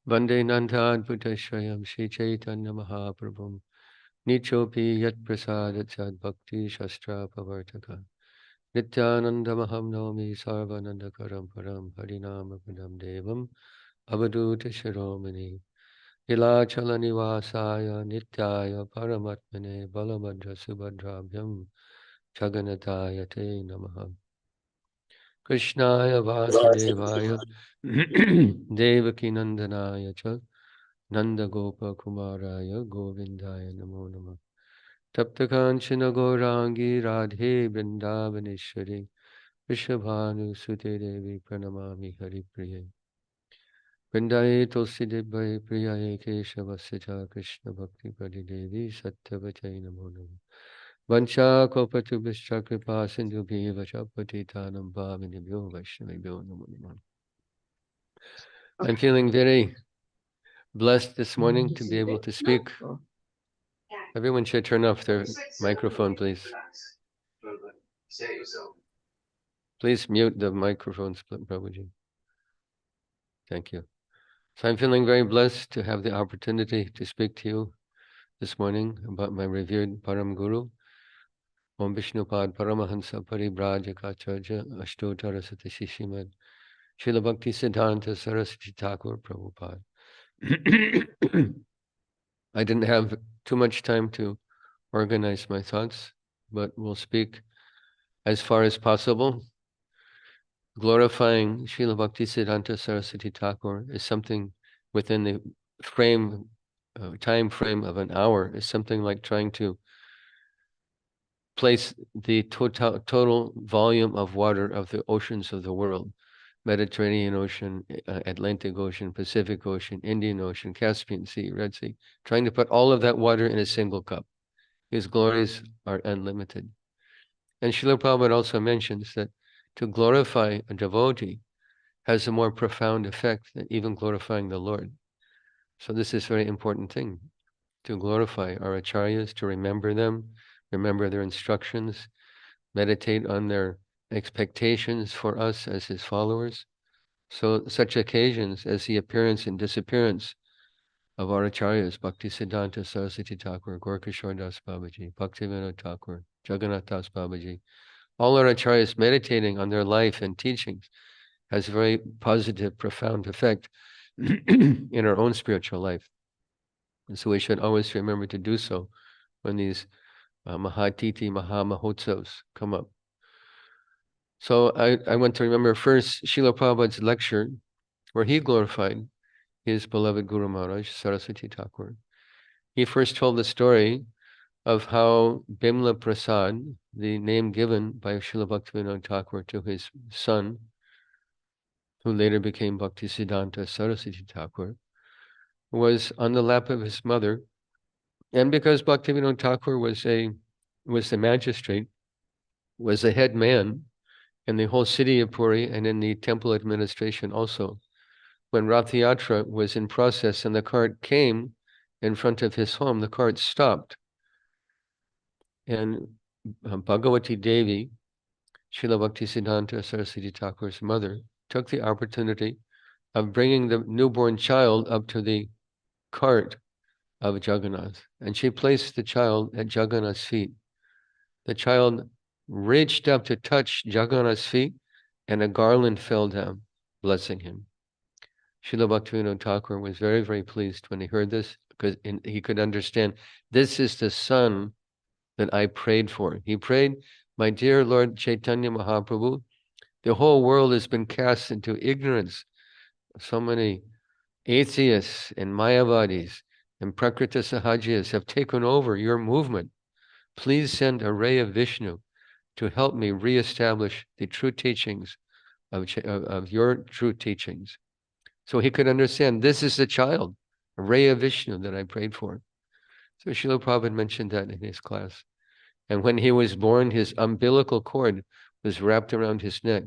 Vande Nandad Bhutashayam Shri Chaitanya Mahaprabhum Nichopi Yat Prasadat Sad Bhakti Shastra Pavartaka Nityananda Maham Nomi Sarvananda Karam Param Harinama Padam Devam Avaduta Shiromani Ilachala Nivasaya Nityaya Paramatmane Balabhadra Subhadrabhyam Jaganataya Te Namaha Krishnaya Vasudevaya Devaki Nandanaya Cha Nanda Gopa Kumaraya Govindaya Namo Namah Taptakanchana Gaurangi Radhe Vrindavaneshwari Vrishabhanu Sute Devi Pranamami Hari Priye Vrindaye Tulsi Debhai Priyaye Keshavasya Krishna Bhakti Padi Devi Satyavachai Namo Namah Vancha Kopatu Vishcha Kripa Sindhu Bhiva Chapatitanam Bhavinibhyo Vaishnavibhyo Namo Namah. I'm feeling very blessed this morning to be able to speak. Everyone should turn off their microphone, please. Please mute the microphones, Prabhuji. Thank you. So I'm feeling very blessed to have the opportunity to speak to you this morning about my revered Param Guru, Om Vishnupad Paramahansa Paribrajakacarya Ashtotara Sati Shishimad Srila Bhakti Siddanta Saraswati Thakur Prabhupada. I didn't have too much time to organize my thoughts, but we'll speak as far as possible. Glorifying Srila Bhakti Siddanta Saraswati Thakur is something within the time frame of an hour, is something like trying to place the total volume of water of the oceans of the world, Mediterranean Ocean, Atlantic Ocean, Pacific Ocean, Indian Ocean, Caspian Sea, Red Sea, trying to put all of that water in a single cup. His glories are unlimited. And Srila Prabhupada also mentions that to glorify a devotee has a more profound effect than even glorifying the Lord. So this is a very important thing, to glorify our acharyas, to remember them, remember their instructions, meditate on their expectations for us as his followers. So such occasions as the appearance and disappearance of our acharyas, Bhakti Siddanta Saraswati Thakur, Gorkishore Das Babaji, Bhaktivinoda Thakur, Jagannath Das Babaji, all our acharyas meditating on their life and teachings has a very positive, profound effect in our own spiritual life. And so we should always remember to do so when these Mahatiti, Mahamahotsavs come up. So I want to remember first Srila Prabhupada's lecture where he glorified his beloved Guru Maharaj, Saraswati Thakur. He first told the story of how Bimla Prasad, the name given by Srila Bhaktivinoda Thakur to his son, who later became Bhakti Siddhanta Saraswati Thakur, was on the lap of his mother. And because Bhaktivinoda Thakur was the magistrate, was the head man in the whole city of Puri and in the temple administration also, when Rath Yatra was in process and the cart came in front of his home, the cart stopped. And Bhagavati Devi, Srila Bhakti Siddhanta Saraswati Thakur's mother, took the opportunity of bringing the newborn child up to the cart of Jagannath. And she placed the child at Jagannath's feet. The child reached up to touch Jagannath's feet and a garland fell down, blessing him. Srila Bhaktivinoda Thakur was very, very pleased when he heard this, because he could understand, this is the son that I prayed for. He prayed, my dear Lord Chaitanya Mahaprabhu, the whole world has been cast into ignorance. So many atheists and Mayavadis and Prakrita Sahajiyas have taken over your movement. Please send a ray of Vishnu to help me reestablish the true teachings of your true teachings. So he could understand, this is the child, a ray of Vishnu that I prayed for. So Srila Prabhupada mentioned that in his class. And when he was born, his umbilical cord was wrapped around his neck,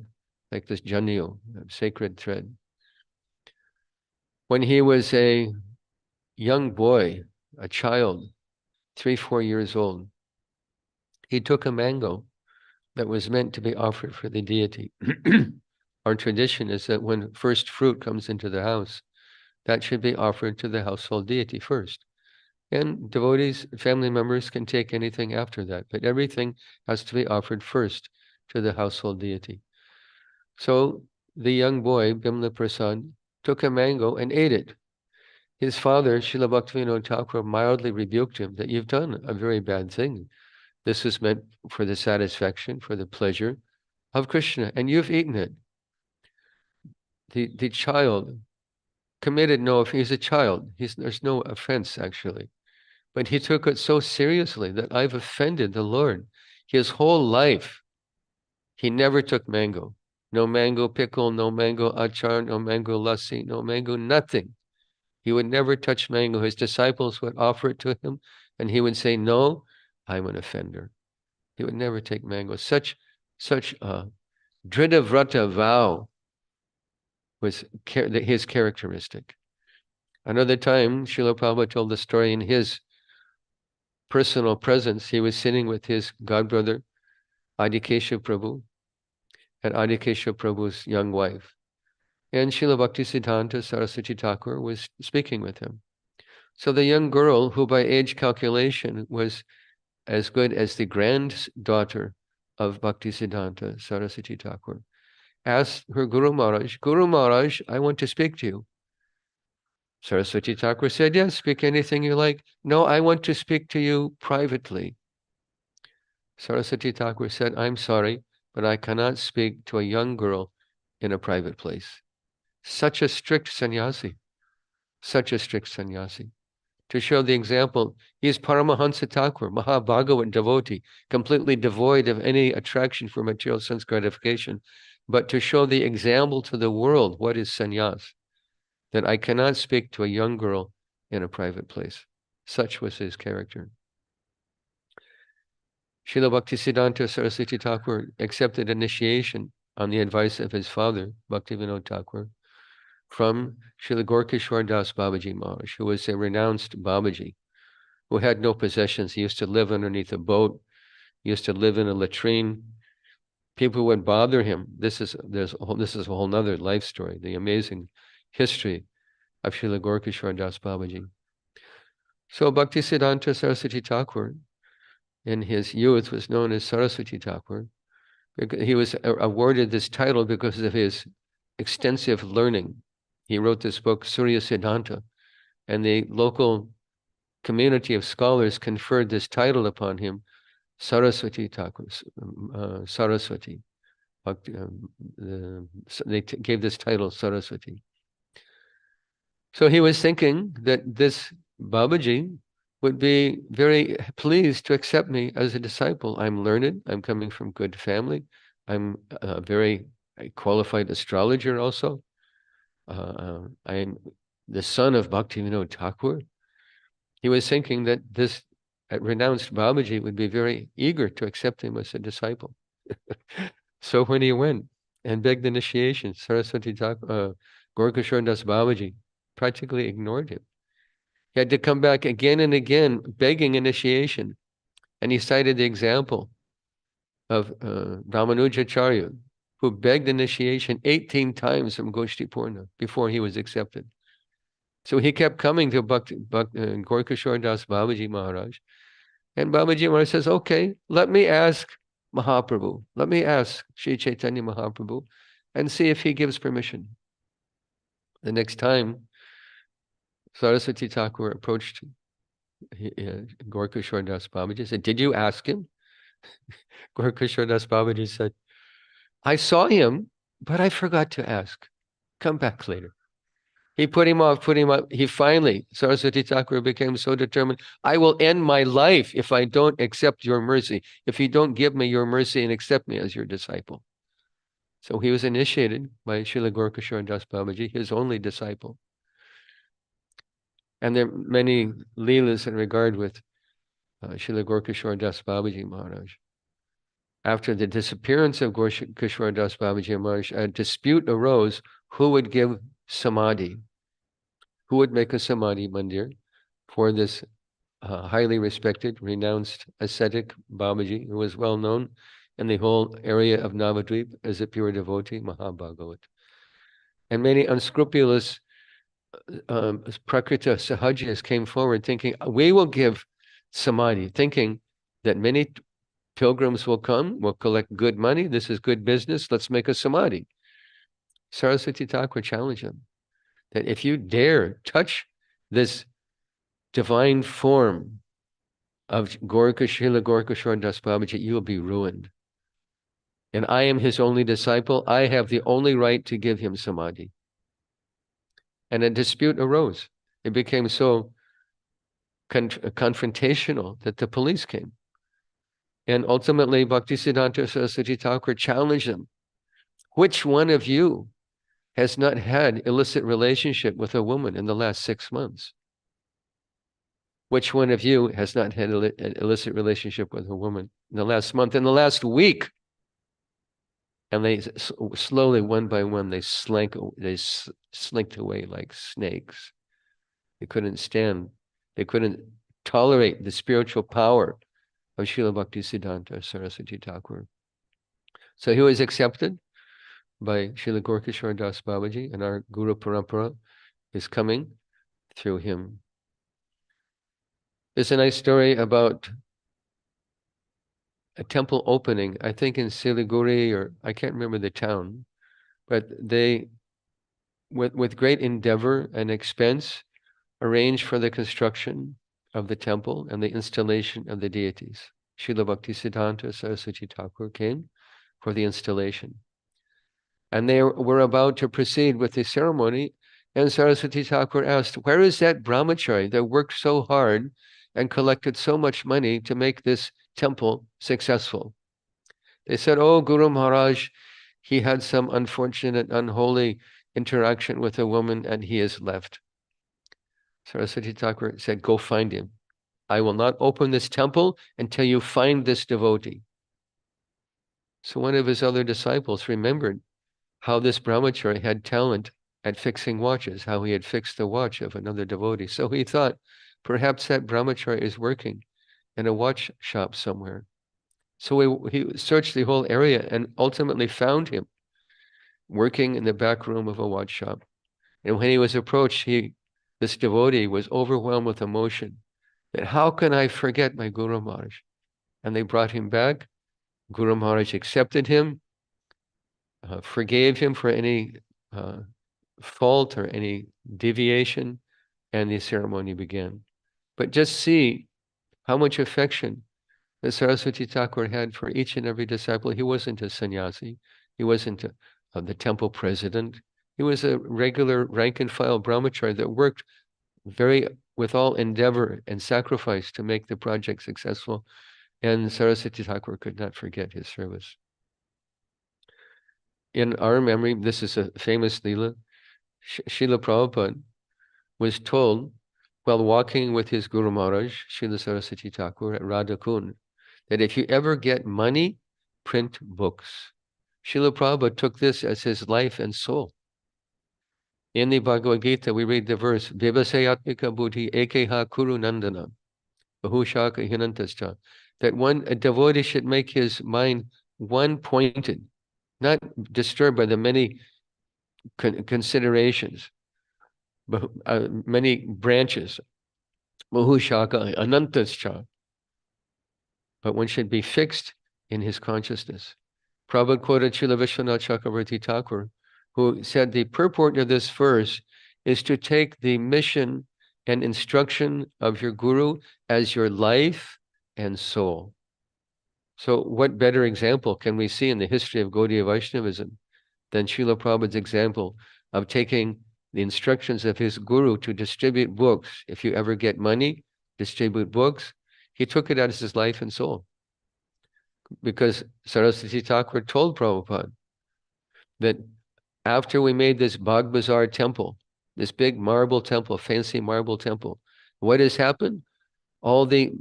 like this janiyo, sacred thread. When he was a young boy, a child, 3-4 years old, he took a mango that was meant to be offered for the deity. Our tradition is that when first fruit comes into the house, that should be offered to the household deity first. And devotees, family members can take anything after that, but everything has to be offered first to the household deity. So the young boy, Bimla Prasad, took a mango and ate it. His father, Srila Bhaktivinoda Thakur, mildly rebuked him that you've done a very bad thing. This is meant for the satisfaction, for the pleasure of Krishna, and you've eaten it. The child committed no, if he's a child, there's no offense actually. But he took it so seriously that I've offended the Lord. His whole life, he never took mango. No mango pickle, no mango achar, no mango lassi, no mango, nothing. He would never touch mango. His disciples would offer it to him, and he would say, no, I'm an offender. He would never take mango. Such a Dridhavrata vow was his characteristic. Another time, Srila Prabhupada told the story in his personal presence. He was sitting with his godbrother, Adikesha Prabhu, and Adikesha Prabhu's young wife. And Srila Bhakti Siddanta Saraswati Thakur was speaking with him. So the young girl, who by age calculation was as good as the granddaughter of Bhakti Siddanta Saraswati Thakur, asked her Guru Maharaj, I want to speak to you. Saraswati Thakur said, yes, speak anything you like. No, I want to speak to you privately. Saraswati Thakur said, I'm sorry, but I cannot speak to a young girl in a private place. Such a strict sannyasi, such a strict sannyasi. To show the example, he is Paramahansa Thakur, Mahabhagavat devotee, completely devoid of any attraction for material sense gratification, but to show the example to the world what is sannyas, that I cannot speak to a young girl in a private place. Such was his character. Srila Bhaktisiddhanta Saraswati Thakur accepted initiation on the advice of his father, Bhaktivinoda Thakur, from Srila Gorkishwar Das Babaji Maharaj, who was a renounced Babaji, who had no possessions. He used to live underneath a boat. He used to live in a latrine. People would bother him. This is a whole nother life story, the amazing history of Srila Gorkishwar Das Babaji. So Bhaktisiddhanta Saraswati Thakur, in his youth, was known as Saraswati Thakur. He was awarded this title because of his extensive learning. He wrote this book, Surya Siddanta, and the local community of scholars conferred this title upon him, Saraswati Thakur, Saraswati. They gave this title Saraswati. So he was thinking that this Babaji would be very pleased to accept me as a disciple. I'm learned, I'm coming from good family, I'm a very qualified astrologer also. I'm the son of Bhaktivinoda Thakur. He was thinking that this renounced Babaji would be very eager to accept him as a disciple. So when he went and begged initiation, Saraswati Thakur, Gorkishwar Das Babaji practically ignored him. He had to come back again and again begging initiation. And he cited the example of Ramanujacharya, who begged initiation 18 times from Goshti Purna before he was accepted. So he kept coming to Gorkishwar Das Babaji Maharaj. And Babaji Maharaj says, okay, let me ask Mahaprabhu. Let me ask Sri Chaitanya Mahaprabhu and see if he gives permission. The next time, Saraswati Thakur approached Gorkishwar Das Babaji and said, did you ask him? Gorkishwar Das Babaji said, I saw him, but I forgot to ask. Come back later. He put him off. He finally, Saraswati Thakur became so determined, I will end my life if I don't accept your mercy, if you don't give me your mercy and accept me as your disciple. So he was initiated by Srila Gorkishwar Das Babaji, his only disciple. And there are many leelas in regard with Srila Gorkishwar Das Babaji Maharaj. After the disappearance of Gorkishwar Das Babaji Maharaj, a dispute arose who would give samadhi, who would make a samadhi mandir for this highly respected, renounced ascetic Babaji, who was well known in the whole area of Navadvip as a pure devotee, Mahabhagavat. And many unscrupulous Prakrita Sahajas came forward thinking, we will give samadhi, thinking that many pilgrims will come, will collect good money. This is good business. Let's make a samadhi. Saraswati Thakur challenged him that if you dare touch this divine form of Srila Gorkashore Das Babaji, you will be ruined. And I am his only disciple. I have the only right to give him samadhi. And a dispute arose. It became so confrontational that the police came. And ultimately, Bhaktisiddhanta Saraswati Thakur challenged them. Which one of you has not had illicit relationship with a woman in the last 6 months? Which one of you has not had an illicit relationship with a woman in the last month, in the last week? And they slowly, one by one, they slinked away like snakes. They couldn't tolerate the spiritual power of Srila Bhaktisiddhanta Saraswati Thakur. So he was accepted by Srila Gorkashore Das Babaji, and our Guru Parampara is coming through him. There's a nice story about a temple opening, I think in Siliguri, or I can't remember the town, but they, with great endeavor and expense, arranged for the construction of the temple and the installation of the deities. Srila Bhaktisiddhanta Saraswati Thakur came for the installation. And they were about to proceed with the ceremony, and Saraswati Thakur asked, where is that brahmachari that worked so hard and collected so much money to make this temple successful? They said, oh, Guru Maharaj, he had some unfortunate, unholy interaction with a woman and he has left. Saraswati Thakur said, go find him. I will not open this temple until you find this devotee. So one of his other disciples remembered how this brahmachari had talent at fixing watches, how he had fixed the watch of another devotee. So he thought, perhaps that brahmachari is working in a watch shop somewhere. So he searched the whole area and ultimately found him working in the back room of a watch shop. And when he was approached, this devotee was overwhelmed with emotion. That how can I forget my Guru Maharaj? And they brought him back. Guru Maharaj accepted him, forgave him for any fault or any deviation, and the ceremony began. But just see how much affection that Saraswati Thakur had for each and every disciple. He wasn't a sannyasi. He wasn't the temple president. He was a regular rank and file brahmachari that worked with all endeavor and sacrifice to make the project successful. And Saraswati Thakur could not forget his service. In our memory, this is a famous Leela. Srila Prabhupada was told while walking with his Guru Maharaj, Srila Saraswati Thakur at Radhakund, that if you ever get money, print books. Srila Prabhupada took this as his life and soul. In the Bhagavad Gita, we read the verse, Vivasayatmika buddhi ekeha kuru nandana, bahushaka hinantascha, that a devotee should make his mind one-pointed, not disturbed by the many considerations, but many branches, bahushaka anantascha, but one should be fixed in his consciousness. Prabhupada quoted Srila Vishwanath Chakravarti Thakur, who said the purport of this verse is to take the mission and instruction of your Guru as your life and soul. So what better example can we see in the history of Gaudiya Vaishnavism than Srila Prabhupada's example of taking the instructions of his Guru to distribute books? If you ever get money, distribute books. He took it as his life and soul. Because Saraswati Thakur told Prabhupada that after we made this Bagh Bazaar temple, this big marble temple, fancy marble temple, what has happened? All the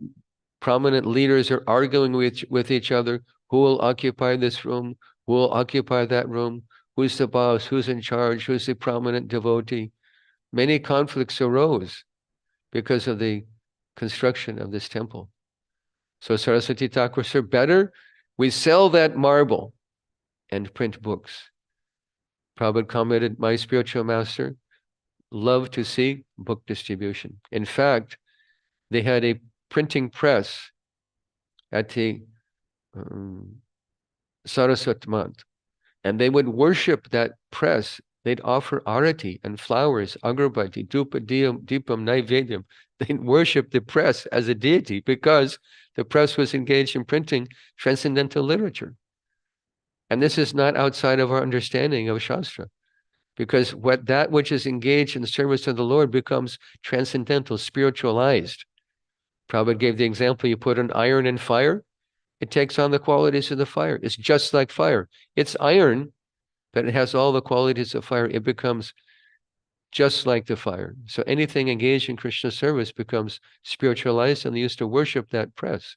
prominent leaders are arguing with each other. Who will occupy this room? Who will occupy that room? Who's the boss? Who's in charge? Who's the prominent devotee? Many conflicts arose because of the construction of this temple. So Saraswati Thakur said, better we sell that marble and print books. Prabhupada commented, my spiritual master loved to see book distribution. In fact, they had a printing press at the um, Saraswati month, and they would worship that press. They'd offer arati and flowers, agarbati, dupa, deepam, naivedyam. They'd worship the press as a deity because the press was engaged in printing transcendental literature. And this is not outside of our understanding of Shastra, because that which is engaged in the service of the Lord becomes transcendental, spiritualized. Prabhupada gave the example, you put an iron in fire, it takes on the qualities of the fire. It's just like fire. It's iron, but it has all the qualities of fire. It becomes just like the fire. So anything engaged in Krishna service becomes spiritualized, and they used to worship that press.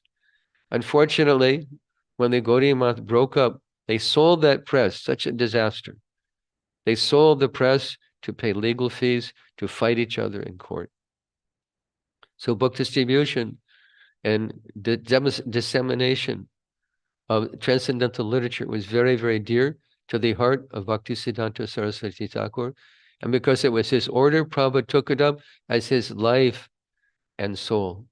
Unfortunately, when the Gaudiya Math broke up, they sold that press, such a disaster. They sold the press to pay legal fees, to fight each other in court. So book distribution and the dissemination of transcendental literature was very, very dear to the heart of Bhakti Siddanta Saraswati Thakur. And because it was his order, Prabhupada took it up as his life and soul.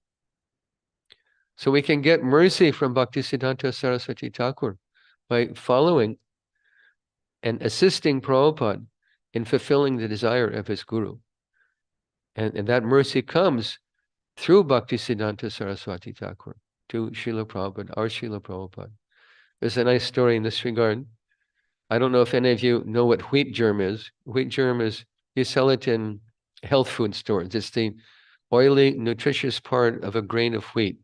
So we can get mercy from Bhakti Siddanta Saraswati Thakur by following and assisting Prabhupada in fulfilling the desire of his guru. And that mercy comes through Bhakti Siddanta Saraswati Thakur to Srila Prabhupada, our Srila Prabhupada. There's a nice story in this regard. I don't know if any of you know what wheat germ is. Wheat germ is, you sell it in health food stores. It's the oily, nutritious part of a grain of wheat.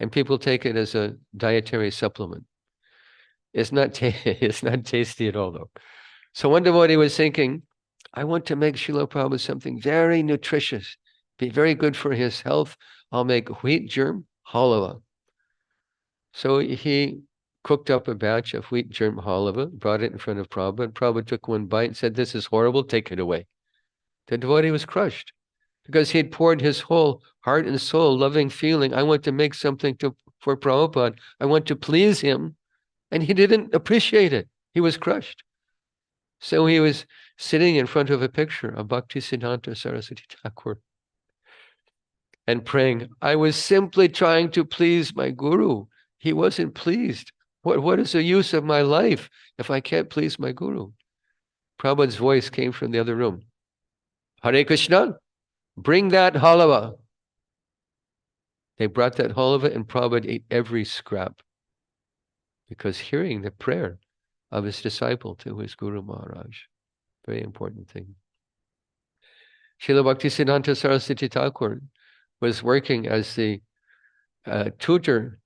And people take it as a dietary supplement. It's not tasty at all, though. So one devotee was thinking, I want to make Srila Prabhupada something very nutritious, be very good for his health. I'll make wheat germ halava. So he cooked up a batch of wheat germ halava, brought it in front of Prabhupada. Prabhupada took one bite and said, this is horrible, take it away. The devotee was crushed because he had poured his whole heart and soul, loving feeling. I want to make something for Prabhupada. I want to please him. And he didn't appreciate it. He was crushed. So he was sitting in front of a picture of Bhakti Siddhanta Saraswati Thakur and praying, I was simply trying to please my guru. He wasn't pleased. What is the use of my life if I can't please my guru? Prabhupada's voice came from the other room. Hare Krishna, bring that halava. They brought that halava and Prabhupada ate every scrap because hearing the prayer of his disciple to his Guru Maharaj. Very important thing. Srila Bhakti Siddhanta Saraswati Thakur was working as the tutor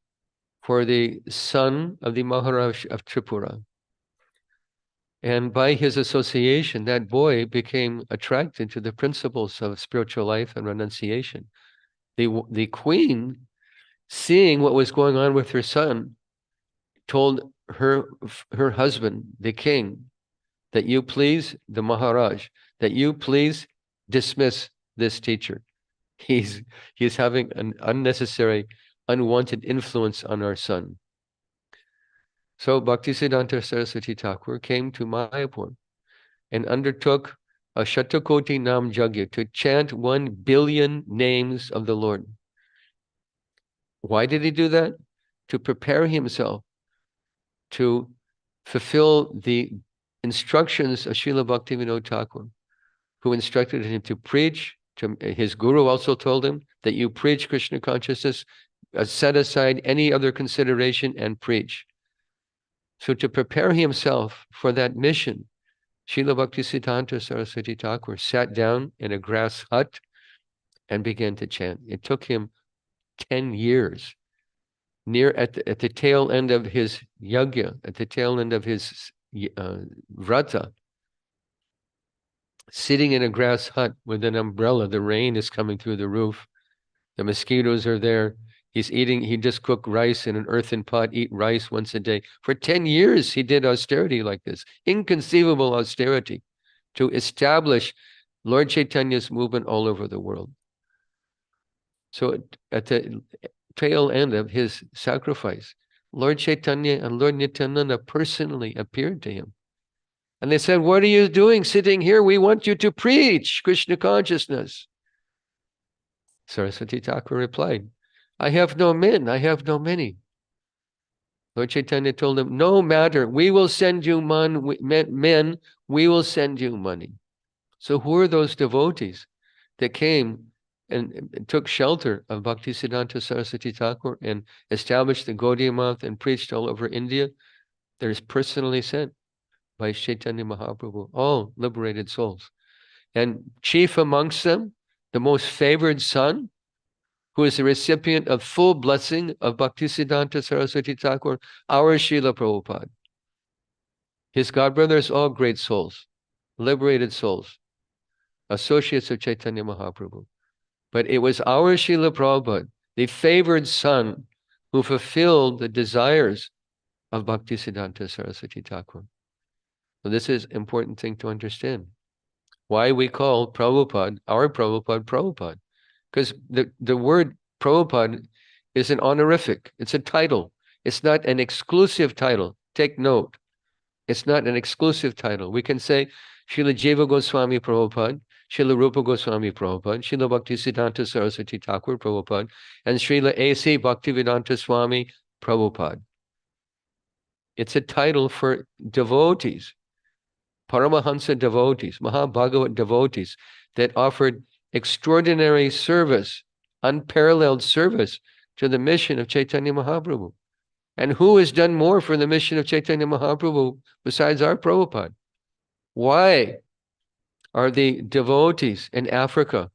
for the son of the Maharaj of Tripura. And by his association, that boy became attracted to the principles of spiritual life and renunciation. The queen, seeing what was going on with her son, told her husband, the king, that you please, the Maharaj, that you please dismiss this teacher. He's having an unnecessary, unwanted influence on our son. So Bhaktisiddhanta Saraswati Thakur came to Mayapur and undertook a Shatakoti Nam Jagya to chant 1 billion names of the Lord. Why did he do that? To prepare himself to fulfill the instructions of Srila Bhaktivinoda Thakur, who instructed him to preach. His guru also told him that you preach Krishna consciousness, set aside any other consideration and preach. So to prepare himself for that mission, Srila Bhaktisiddhanta Saraswati Thakur sat down in a grass hut and began to chant. It took him 10 years. At the tail end of his yagya, at the tail end of his vrata, sitting in a grass hut with an umbrella, the rain is coming through the roof, the mosquitoes are there, he just cooked rice in an earthen pot, eat rice once a day. For 10 years, he did austerity like this, inconceivable austerity, to establish Lord Chaitanya's movement all over the world. So at the tail end of his sacrifice, Lord Chaitanya and Lord Nityananda personally appeared to him And they said, what are you doing sitting here? We want you to preach Krishna consciousness. Saraswati Thakur replied, I have no men, I have no many. Lord Chaitanya told him, no matter, we will send you men, we will send you money. So who are those devotees that came and took shelter of Bhaktisiddhanta Saraswati Thakur and established the Gaudiya Math and preached all over India? They're personally sent by Chaitanya Mahaprabhu, all liberated souls. And chief amongst them, the most favored son, who is the recipient of full blessing of Bhaktisiddhanta Saraswati Thakur, our Srila Prabhupada. His godbrothers, all great souls, liberated souls, associates of Chaitanya Mahaprabhu. But it was our Srila Prabhupada, the favored son, who fulfilled the desires of Bhaktisiddhanta Saraswati Thakur. So this is an important thing to understand. Why we call Prabhupada, our Prabhupada, Prabhupada. Because the word Prabhupada is an honorific. It's a title. It's not an exclusive title. Take note. It's not an exclusive title. We can say Srila Jiva Goswami Prabhupada, Srila Rupa Goswami Prabhupada, Srila Bhaktisiddhanta Saraswati Thakur Prabhupada, and Srila A.C. Bhaktivedanta Swami Prabhupada. It's a title for devotees, Paramahansa devotees, Mahabhagavat devotees that offered extraordinary service, unparalleled service to the mission of Chaitanya Mahaprabhu. And who has done more for the mission of Chaitanya Mahaprabhu besides our Prabhupada? Why are the devotees in Africa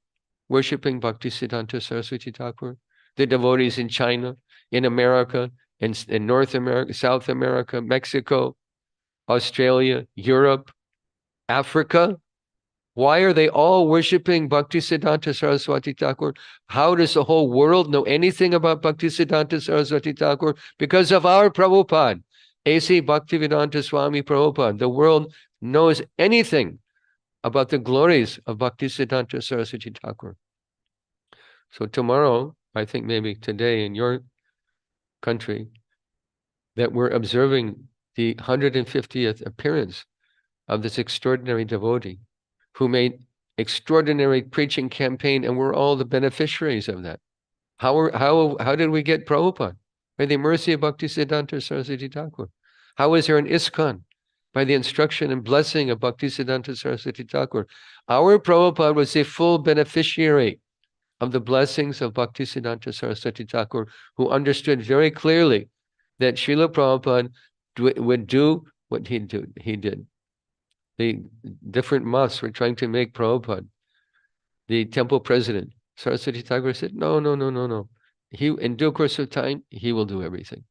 worshipping Bhaktisiddhanta Saraswati Thakur? The devotees in China, in America, in North America, South America, Mexico, Australia, Europe, Africa. Why are they all worshipping Bhaktisiddhanta Saraswati Thakur? How does the whole world know anything about Bhaktisiddhanta Saraswati Thakur? Because of our Prabhupada, A.C. Bhaktivedanta Swami Prabhupada. The world knows anything about the glories of Bhaktisiddhanta Saraswati Thakur. So tomorrow, I think maybe today in your country, that we're observing the 150th appearance of this extraordinary devotee who made extraordinary preaching campaign, and we're all the beneficiaries of that. How did we get Prabhupada? By the mercy of Bhaktisiddhanta Saraswati Thakur. How is there an ISKCON? By the instruction and blessing of Bhaktisiddhanta Saraswati Thakur. Our Prabhupada was a full beneficiary of the blessings of Bhaktisiddhanta Saraswati Thakur, who understood very clearly that Srila Prabhupada would do what he did. The different months were trying to make Prabhupada the temple president. Saraswati Thakur said, no. He, in due course of time, he will do everything.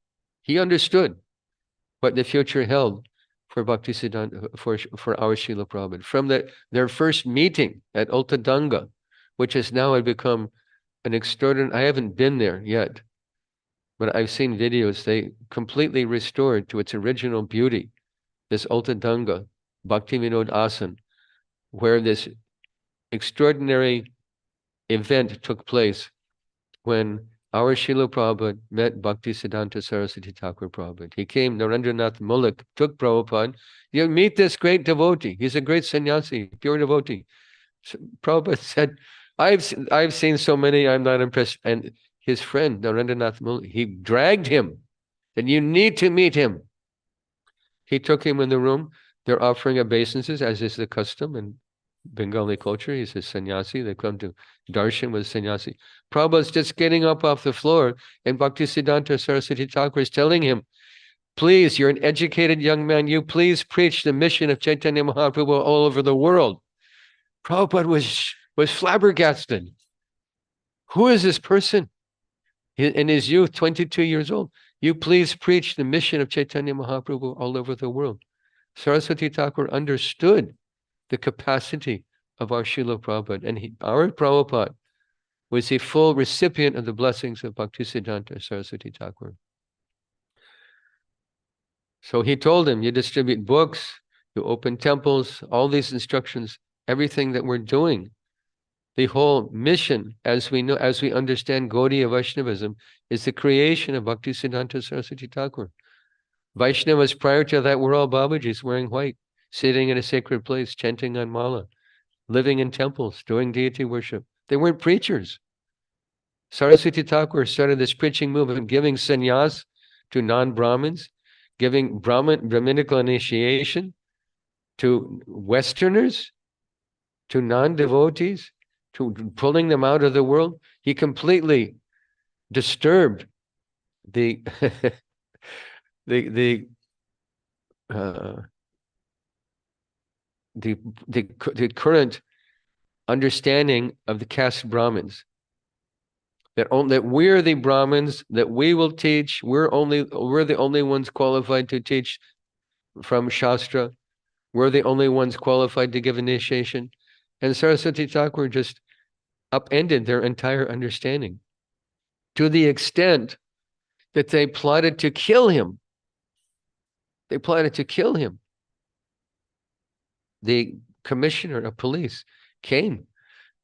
He understood what the future held for Bhaktisiddhanta, for our Srila Prabhupada. From their first meeting at Ultadanga, which has now become an extraordinary, I haven't been there yet, but I've seen videos. They completely restored to its original beauty this Ultadanga, Bhakti Vinod Asan, where this extraordinary event took place when our Srila Prabhupada met Bhaktisiddhanta Saraswati Thakur Prabhupada. He came, Narendranath Mullik took Prabhupada. You meet this great devotee. He's a great sannyasi, pure devotee. So Prabhupada said, I've seen so many, I'm not impressed. And his friend, Narendranath Mullik, he dragged him. Then you need to meet him. He took him in the room. They're offering obeisances, as is the custom in Bengali culture. He's a sannyasi. They come to darshan with a sannyasi. Prabhupada's just getting up off the floor, and Bhaktisiddhanta Saraswati Thakur is telling him, please, you're an educated young man. You please preach the mission of Chaitanya Mahaprabhu all over the world. Prabhupada was flabbergasted. Who is this person? In his youth, 22 years old. You please preach the mission of Chaitanya Mahaprabhu all over the world. Saraswati Thakur understood the capacity of our Srila Prabhupada, and our Prabhupada was a full recipient of the blessings of Bhaktisiddhanta Saraswati Thakur. So he told him, you distribute books, you open temples, all these instructions, everything that we're doing. The whole mission, as we know, as we understand Gaudiya Vaishnavism, is the creation of Bhaktisiddhanta Saraswati Thakur. Vaishnavas prior to that were all Babajis wearing white. sitting in a sacred place, chanting on mala, living in temples, doing deity worship. They weren't preachers. Saraswati Thakur started this preaching movement, giving sannyas to non-Brahmins, giving Brahminical initiation to Westerners, to non-devotees, to pulling them out of the world. He completely disturbed the the uh, the current understanding of the caste Brahmins. That we're the Brahmins, that we will teach. We're the only ones qualified to teach from Shastra. We're the only ones qualified to give initiation. And Saraswati Thakur just upended their entire understanding to the extent that they plotted to kill him. They plotted to kill him. The commissioner of police came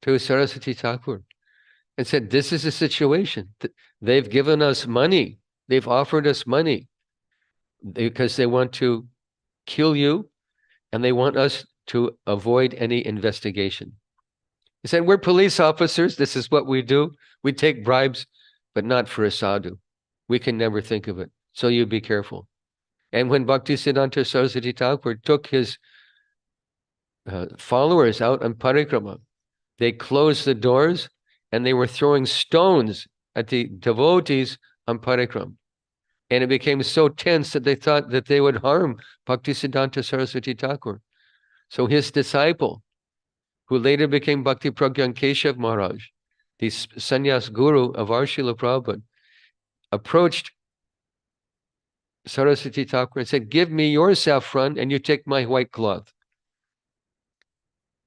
to Saraswati Thakur and said, this is the situation. They've given us money. They've offered us money because they want to kill you and they want us to avoid any investigation. He said, we're police officers. This is what we do. We take bribes, but not for a sadhu. We can never think of it. So you be careful. And when Bhakti Siddanta Saraswati Thakur took his followers out on parikrama, they closed the doors and they were throwing stones at the devotees on parikram. And it became so tense that they thought that they would harm Bhakti Siddanta Saraswati Thakur. So his disciple, who later became Bhakti Pragyan Keshav Maharaj, the sannyas guru of our Srila Prabhupada, approached Saraswati Thakur and said, give me your saffron and you take my white cloth.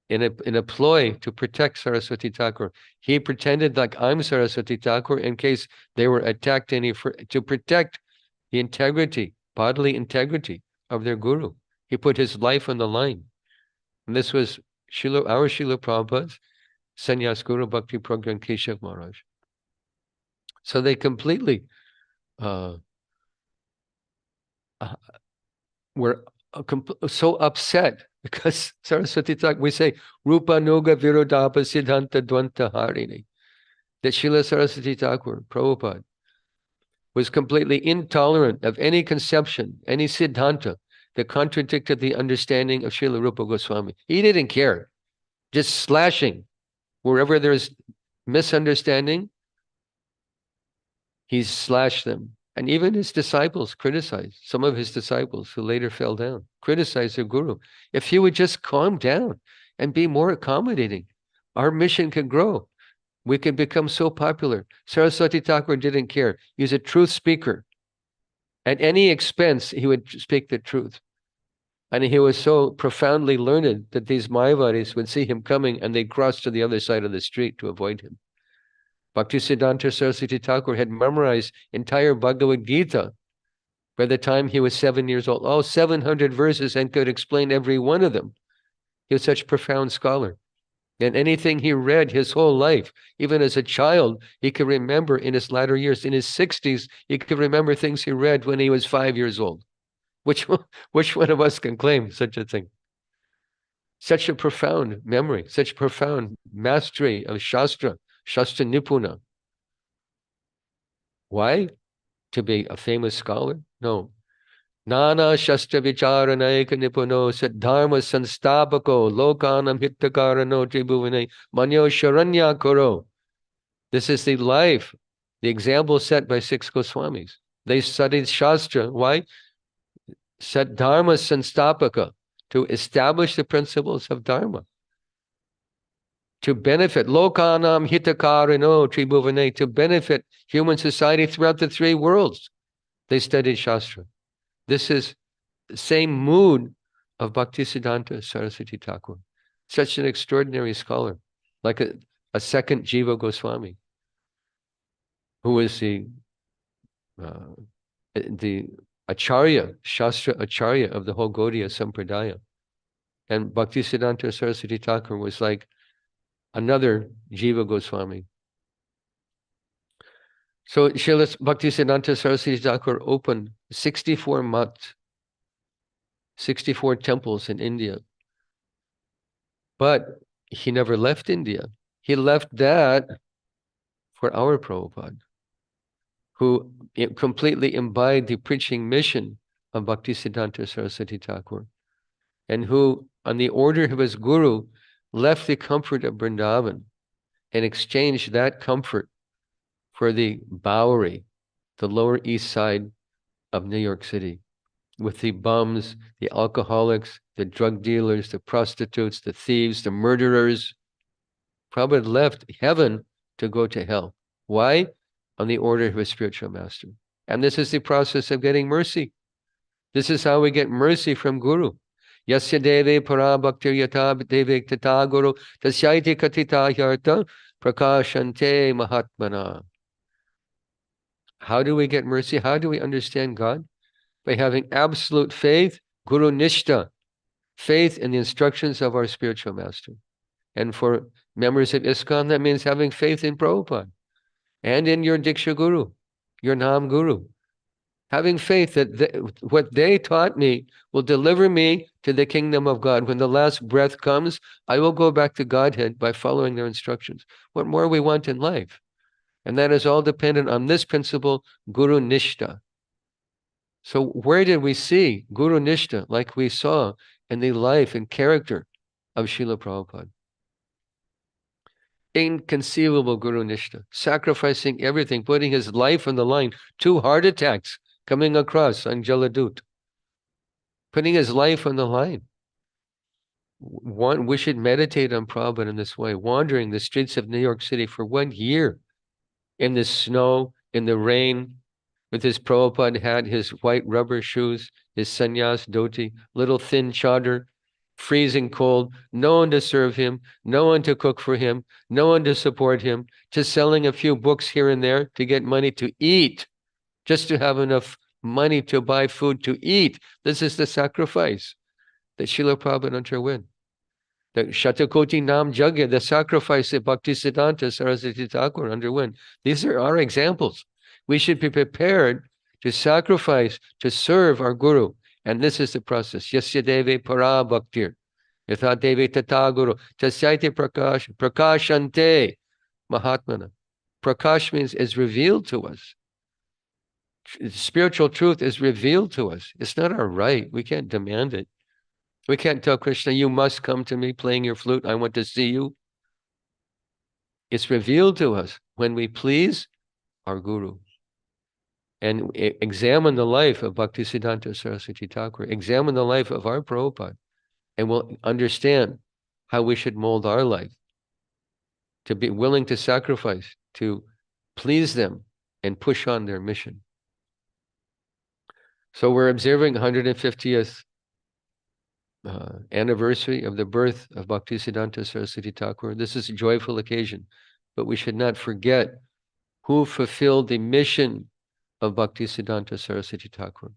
In a ploy to protect Saraswati Thakur, he pretended like I'm Saraswati Thakur in case they were attacked to protect the integrity, bodily integrity of their guru. He put his life on the line. And this was our Srila Prabhupada's sannyas guru Bhakti Pragyan Keshav Maharaj. So they completely were so upset because Saraswati Thakur, we say, Rupa Noga Virodhapa Siddhanta Dvanta Harini, that Srila Saraswati Thakur, Prabhupada, was completely intolerant of any conception, any Siddhanta that contradicted the understanding of Srila Rupa Goswami. He didn't care, just slashing. Wherever there's misunderstanding, he slashed them. And even his disciples criticized, some of his disciples who later fell down, criticized their guru. If he would just calm down and be more accommodating, our mission could grow. We could become so popular. Saraswati Thakur didn't care. He was a truth speaker. At any expense, he would speak the truth. And he was so profoundly learned that these Mayavadis would see him coming and they'd cross to the other side of the street to avoid him. Bhakti Siddhanta Saraswati Thakur had memorized entire Bhagavad Gita by the time he was 7 years old. All 700 verses, and could explain every one of them. He was such a profound scholar. And anything he read his whole life, even as a child, he could remember in his latter years. In his 60s, he could remember things he read when he was 5 years old. Which one of us can claim such a thing? Such a profound memory, such profound mastery of Shastra. Shastra Nipuna. Why? To be a famous scholar? No. Nana Shastra Vicharanaika Nipuno Siddharma Sanstapako Lokanam Hittakarano Tribhuvane Manyo Sharanya Koro. This is the life, the example set by 6 Goswamis. They studied Shastra. Why? Set Dharma Sanstapaka, to establish the principles of Dharma. To benefit Lokanam Hitakarino Tribhuvane, to benefit human society throughout the 3 worlds. They studied Shastra. This is the same mood of Bhakti Siddhanta Saraswati Thakur. Such an extraordinary scholar, like a second Jiva Goswami, who was the Acharya, Shastra Acharya of the whole Gaudiya Sampradaya. And Bhakti Siddhanta Saraswati Thakur was like another Jiva Goswami. So Srila Bhakti Siddhanta Saraswati Thakur opened 64 mats. 64 temples in India. But he never left India. He left that for our Prabhupada, who completely embodied the preaching mission of Bhaktisiddhanta Saraswati Thakur, and who, on the order of his guru, left the comfort of Vrindavan and exchanged that comfort for the Bowery, the Lower East Side of New York City, with the bums, the alcoholics, the drug dealers, the prostitutes, the thieves, the murderers. Prabhupada left heaven to go to hell. Why? On the order of his spiritual master. And this is the process of getting mercy. This is how we get mercy from Guru. Yasya deve para bhaktir yata deve tata guru tasyaiti katita yarta prakashante mahatmana. How do we get mercy? How do we understand God? By having absolute faith, Guru Nishta, faith in the instructions of our spiritual master. And for members of ISKCON, that means having faith in Prabhupada and in your Diksha Guru, your Nam Guru. Having faith that what they taught me will deliver me to the kingdom of God. When the last breath comes, I will go back to Godhead by following their instructions. What more we want in life? And that is all dependent on this principle, Guru Nishta. So where did we see Guru Nishta, like we saw in the life and character of Srila Prabhupada? Inconceivable Guru Nishta, sacrificing everything, putting his life on the line. 2 heart attacks coming across on Jaladut, putting his life on the line. We should meditate on Prabhupada in this way, wandering the streets of New York City for 1 year, in the snow, in the rain, with his Prabhupada hat, his white rubber shoes, his sannyas dhoti, little thin chadar, freezing cold, no one to serve him, no one to cook for him, no one to support him, just selling a few books here and there to get money to eat, just to have enough money to buy food to eat. This is the sacrifice that Srila Prabhupada underwent. The Shatakoti Nam Jagya, the sacrifice that Bhaktisiddhanta Saraswati Thakur underwent. These are our examples. We should be prepared to sacrifice, to serve our Guru. And this is the process. Yasya deve para bhaktir. Yatha deve tata guru. Tasyaite prakash. Prakashante mahatmana. Prakash means is revealed to us. Spiritual truth is revealed to us. It's not our right. We can't demand it. We can't tell Krishna, you must come to me playing your flute. I want to see you. It's revealed to us when we please our Guru. And examine the life of Bhaktisiddhanta Saraswati Thakur. Examine the life of our Prabhupada. And we'll understand how we should mold our life. To be willing to sacrifice, to please them and push on their mission. So we're observing 150th anniversary of the birth of Bhaktisiddhanta Saraswati Thakur. This is a joyful occasion, but we should not forget who fulfilled the mission of Bhaktisiddhanta Saraswati Thakur.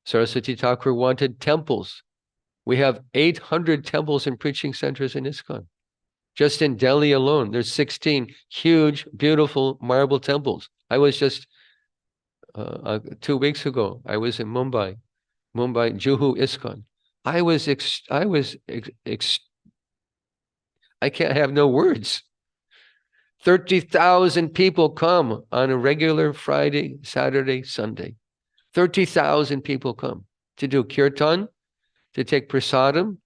Saraswati Thakur wanted temples. We have 800 temples and preaching centers in ISKCON. Just in Delhi alone, there's 16 huge, beautiful marble temples. I was just 2 weeks ago, I was in Mumbai, Juhu ISKCON. I can't have no words. 30,000 people come on a regular Friday, Saturday, Sunday. 30,000 people come to do kirtan, to take prasadam,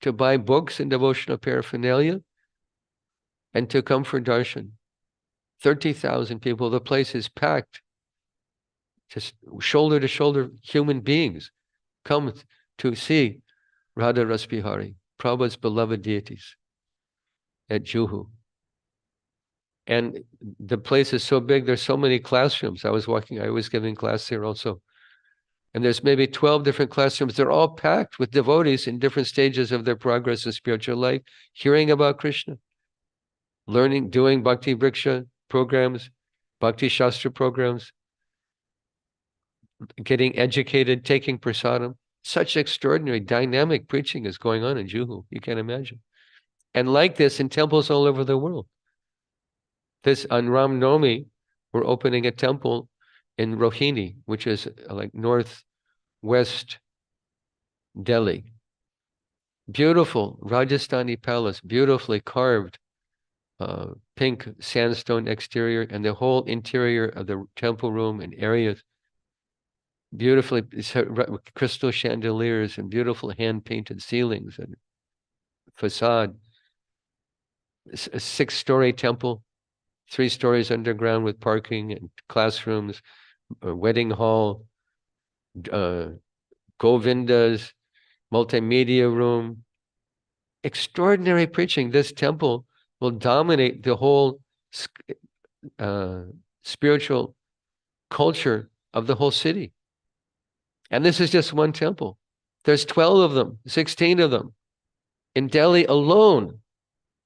to buy books and devotional paraphernalia, and to come for darshan. 30,000 people. The place is packed. Just shoulder to shoulder human beings come to see Radha Rasbihari, Prabhupada's beloved deities at Juhu. And the place is so big, there's so many classrooms. I was giving class there also. And there's maybe 12 different classrooms. They're all packed with devotees in different stages of their progress in spiritual life, hearing about Krishna, learning, doing Bhakti Vriksha programs, Bhakti Shastra programs, getting educated, taking prasadam. Such extraordinary, dynamic preaching is going on in Juhu. You can't imagine. And like this in temples all over the world. This on Ram Nomi, we're opening a temple in Rohini, which is like northwest Delhi. Beautiful Rajasthani palace, beautifully carved, pink sandstone exterior, and the whole interior of the temple room and areas beautifully crystal chandeliers and beautiful hand-painted ceilings and facade. A 6-story temple, 3 stories underground with parking and classrooms, a wedding hall, Govindas, multimedia room. Extraordinary preaching. This temple will dominate the whole spiritual culture of the whole city. And this is just one temple. There's 12 of them, 16 of them. In Delhi alone,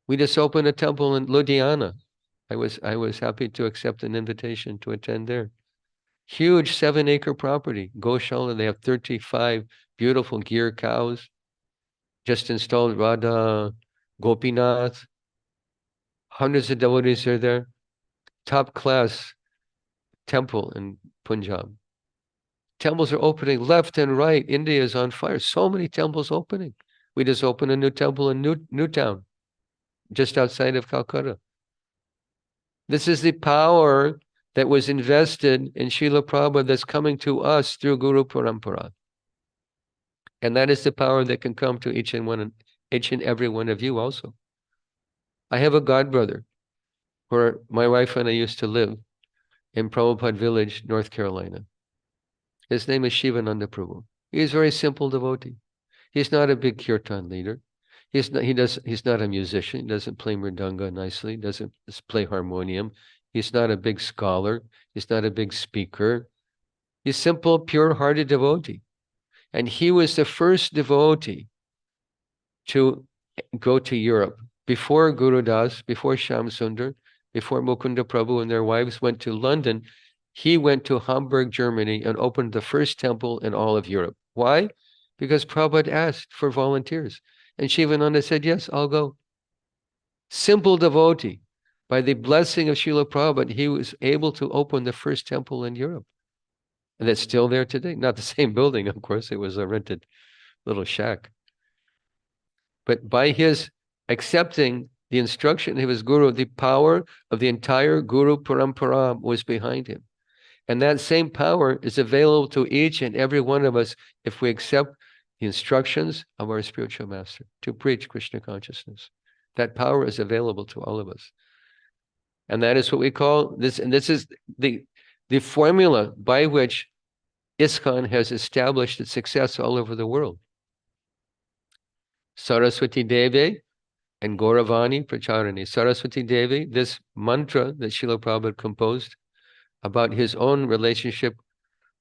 we just opened a temple in Ludhiana. I was happy to accept an invitation to attend there. Huge 7-acre property, Goshala. They have 35 beautiful gyr cows. Just installed Radha Gopinath. Hundreds of devotees are there. Top class temple in Punjab. Temples are opening left and right. India is on fire. So many temples opening. We just opened a new temple in Newtown, just outside of Calcutta. This is the power that was invested in Srila Prabhupada that's coming to us through Guru Parampara. And that is the power that can come to each and every one of you also. I have a godbrother where my wife and I used to live in Prabhupada Village, North Carolina. His name is Shivananda Prabhu. He is a very simple devotee. He's not a big kirtan leader. He's not a musician. He doesn't play mridanga nicely. He doesn't play harmonium. He's not a big scholar. He's not a big speaker. He's simple, pure-hearted devotee. And he was the first devotee to go to Europe. Before Guru Das, before Shyam Sundar, before Mukunda Prabhu and their wives went to London, he went to Hamburg, Germany, and opened the first temple in all of Europe. Why? Because Prabhupada asked for volunteers. And Shivananda said, yes, I'll go. Simple devotee. By the blessing of Srila Prabhupada, he was able to open the first temple in Europe. And it's still there today. Not the same building, of course. It was a rented little shack. But by his accepting the instruction of his guru, the power of the entire Guru Parampara was behind him. And that same power is available to each and every one of us if we accept the instructions of our spiritual master to preach Krishna consciousness. That power is available to all of us. And that is what we call this, and this is the formula by which ISKCON has established its success all over the world. Saraswati Devi and Gauravani Pracharani. Saraswati Devi, this mantra that Srila Prabhupada composed about his own relationship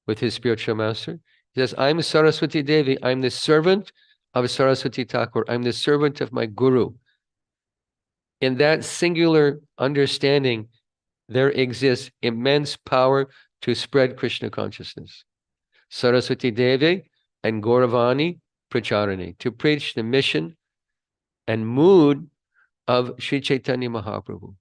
with his spiritual master. He says, I'm Saraswati Devi. I'm the servant of Saraswati Thakur. I'm the servant of my guru. In that singular understanding, there exists immense power to spread Krishna consciousness. Saraswati Devi and Gauravani Pracharani, to preach the mission and mood of Sri Chaitanya Mahaprabhu.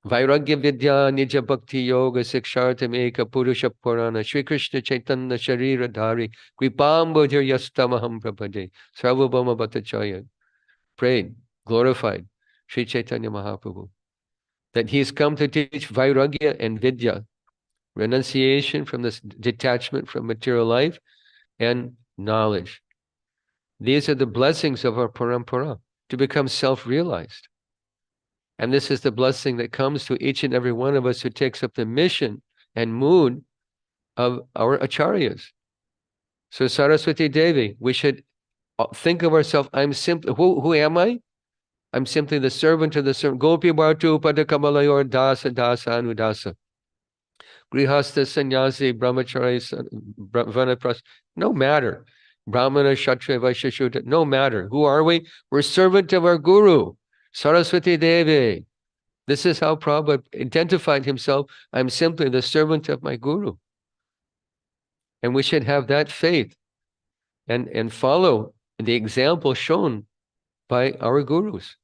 Vairagya Vidya Nija Bhakti Yoga Sikshartam Eka Purusha Purana Sri Krishna Chaitanya Sharira Dhari Kripambodhir Yastamaham Prabhade Sarvabhauma Bhattacharya prayed, glorified Sri Chaitanya Mahaprabhu that he's come to teach Vairagya and Vidya, renunciation from this detachment from material life, and knowledge. These are the blessings of our parampara, to become self-realized. And this is the blessing that comes to each and every one of us who takes up the mission and mood of our acharyas. So Saraswati Devi, we should think of ourselves, I'm simply, who am I? I'm simply the servant of the servant. Gopi Bhartu Padakamalayur Dasa Dasa Anudasa. Grihastha Sannyasi Brahmachari Vanapras. No matter. Brahmana Kshatriya Vaishya Shudra. No matter. Who are we? We're servant of our guru. Saraswati Devi. This is how Prabhupada identified himself. I'm simply the servant of my guru. And we should have that faith and follow the example shown by our gurus.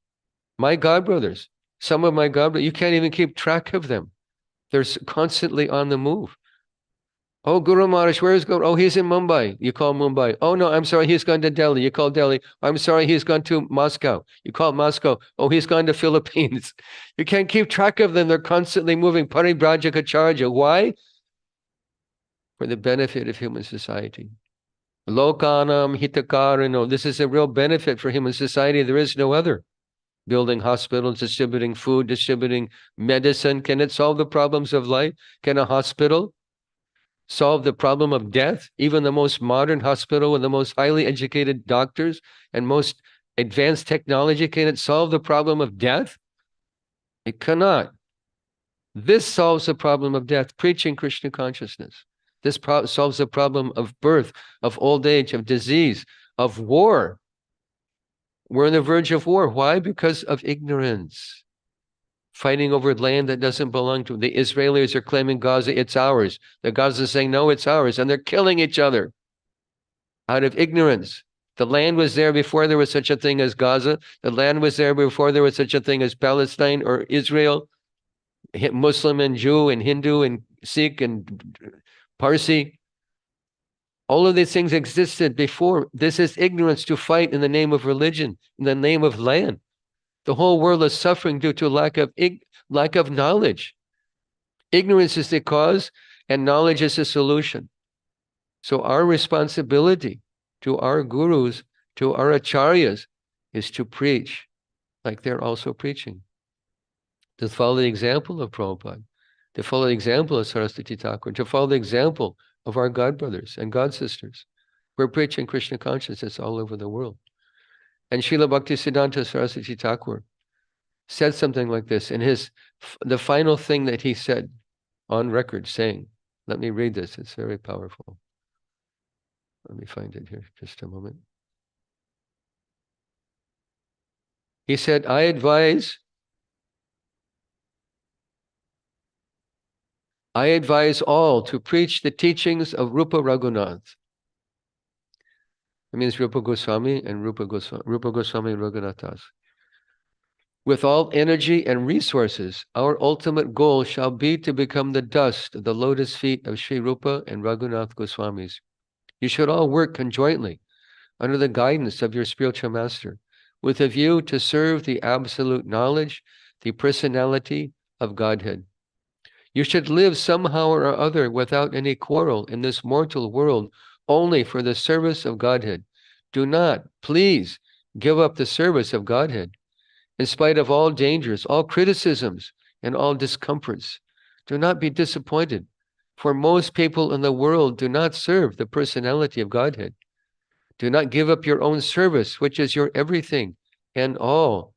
My godbrothers, some of my godbrothers, you can't even keep track of them. They're constantly on the move. Oh, Guru Maharaj, where is Guru? Oh, he's in Mumbai. You call Mumbai. Oh, no, I'm sorry, he's gone to Delhi. You call Delhi. I'm sorry, he's gone to Moscow. You call Moscow. Oh, he's gone to Philippines. You can't keep track of them. They're constantly moving. Paribrajaka. Why? For the benefit of human society. Lokanam hitakarino. This is a real benefit for human society. There is no other. Building hospitals, distributing food, distributing medicine. Can it solve the problems of life? Can a hospital solve the problem of death? Even the most modern hospital with the most highly educated doctors and most advanced technology, can it solve the problem of death? It cannot. This solves the problem of death, preaching Krishna consciousness. This solves the problem of birth, of old age, of disease, of war. We're on the verge of war. Why? Because of ignorance. Fighting over land that doesn't belong to them. The Israelis are claiming Gaza, it's ours. The Gaza is saying, no, it's ours. And they're killing each other out of ignorance. The land was there before there was such a thing as Gaza. The land was there before there was such a thing as Palestine or Israel, Muslim and Jew and Hindu and Sikh and Parsi. All of these things existed before. This is ignorance, to fight in the name of religion, in the name of land. The whole world is suffering due to lack of knowledge. Ignorance is the cause and knowledge is the solution. So our responsibility to our gurus, to our acharyas, is to preach like they're also preaching. To follow the example of Prabhupada, to follow the example of Saraswati Thakur, to follow the example of our God brothers and God sisters. We're preaching Krishna consciousness all over the world. And Srila Bhakti Siddanta Saraswati Thakur said something like this in the final thing that he said on record, saying, let me read this, it's very powerful. Let me find it here, just a moment. He said, I advise all to preach the teachings of Rupa Raghunath. It means Rupa Goswami and Rupa Goswami and Raghunath Das. With all energy and resources, our ultimate goal shall be to become the dust of the lotus feet of Sri Rupa and Raghunath Goswamis. You should all work conjointly under the guidance of your spiritual master, with a view to serve the absolute knowledge, the personality of Godhead. You should live somehow or other without any quarrel in this mortal world, only for the service of Godhead. Do not, please, give up the service of Godhead. In spite of all dangers, all criticisms, and all discomforts, do not be disappointed, for most people in the world do not serve the personality of Godhead. Do not give up your own service, which is your everything and all.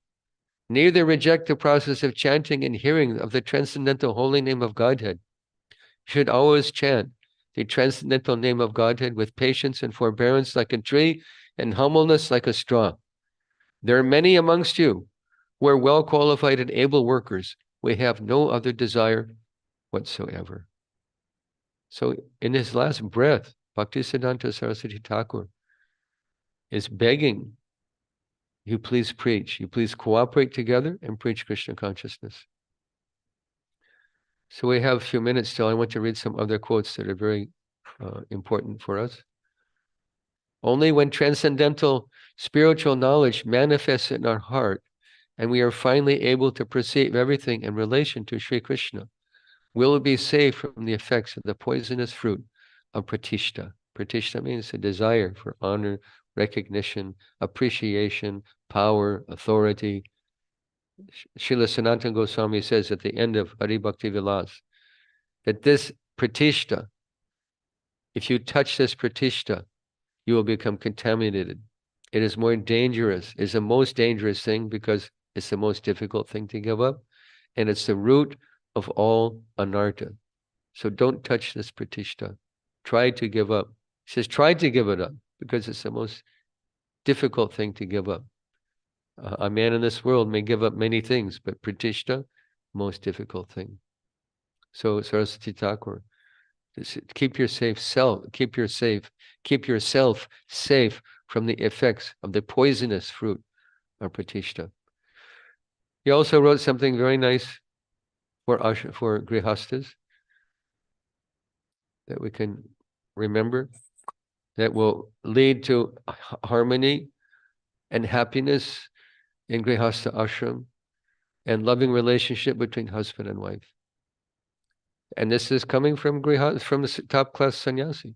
Neither reject the process of chanting and hearing of the transcendental holy name of Godhead. You should always chant the transcendental name of Godhead with patience and forbearance like a tree and humbleness like a straw. There are many amongst you who are well qualified and able workers. We have no other desire whatsoever. So in his last breath, Bhaktisiddhanta Saraswati Thakur is begging you, please preach. You please cooperate together and preach Krishna consciousness. So we have a few minutes still. I want to read some other quotes that are very important for us. Only when transcendental spiritual knowledge manifests in our heart and we are finally able to perceive everything in relation to Sri Krishna, will we be safe from the effects of the poisonous fruit of pratishta. Pratishta means a desire for honor, recognition, appreciation, power, authority. Srila Sanatana Goswami says at the end of Hari Bhakti Vilas that this pratishta, if you touch this pratishta, you will become contaminated. It is more dangerous, is the most dangerous thing because it's the most difficult thing to give up. And it's the root of all anartha. So don't touch this pratishta. Try to give up. He says, try to give it up because it's the most difficult thing to give up. A man in this world may give up many things, but pratishta, most difficult thing. So Saraswati Thakur, keep yourself safe from the effects of the poisonous fruit of pratishta. He also wrote something very nice for grihastas. that we can remember that will lead to harmony and happiness in Grihastha ashram and loving relationship between husband and wife. And this is coming from from a top class sannyasi.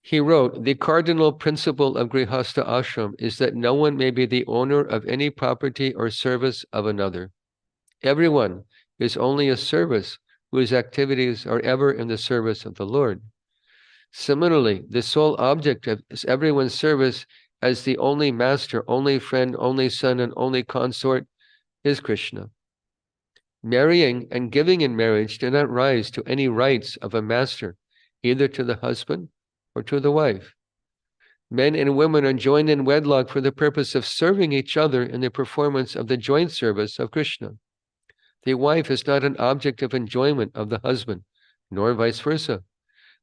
He wrote, the cardinal principle of Grihastha ashram is that no one may be the owner of any property or service of another. Everyone is only a service whose activities are ever in the service of the Lord. Similarly, the sole object of everyone's service as the only master, only friend, only son, and only consort is Krishna. Marrying and giving in marriage do not rise to any rights of a master, either to the husband or to the wife. Men and women are joined in wedlock for the purpose of serving each other in the performance of the joint service of Krishna. The wife is not an object of enjoyment of the husband, nor vice versa.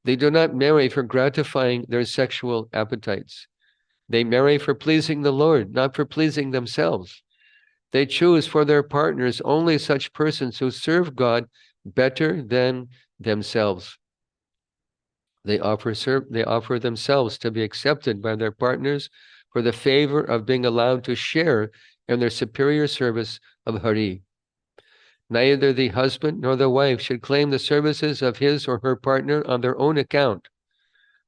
They do not marry for gratifying their sexual appetites. They marry for pleasing the Lord, not for pleasing themselves. They choose for their partners only such persons who serve God better than themselves. They offer themselves to be accepted by their partners for the favor of being allowed to share in their superior service of Hari. Neither the husband nor the wife should claim the services of his or her partner on their own account.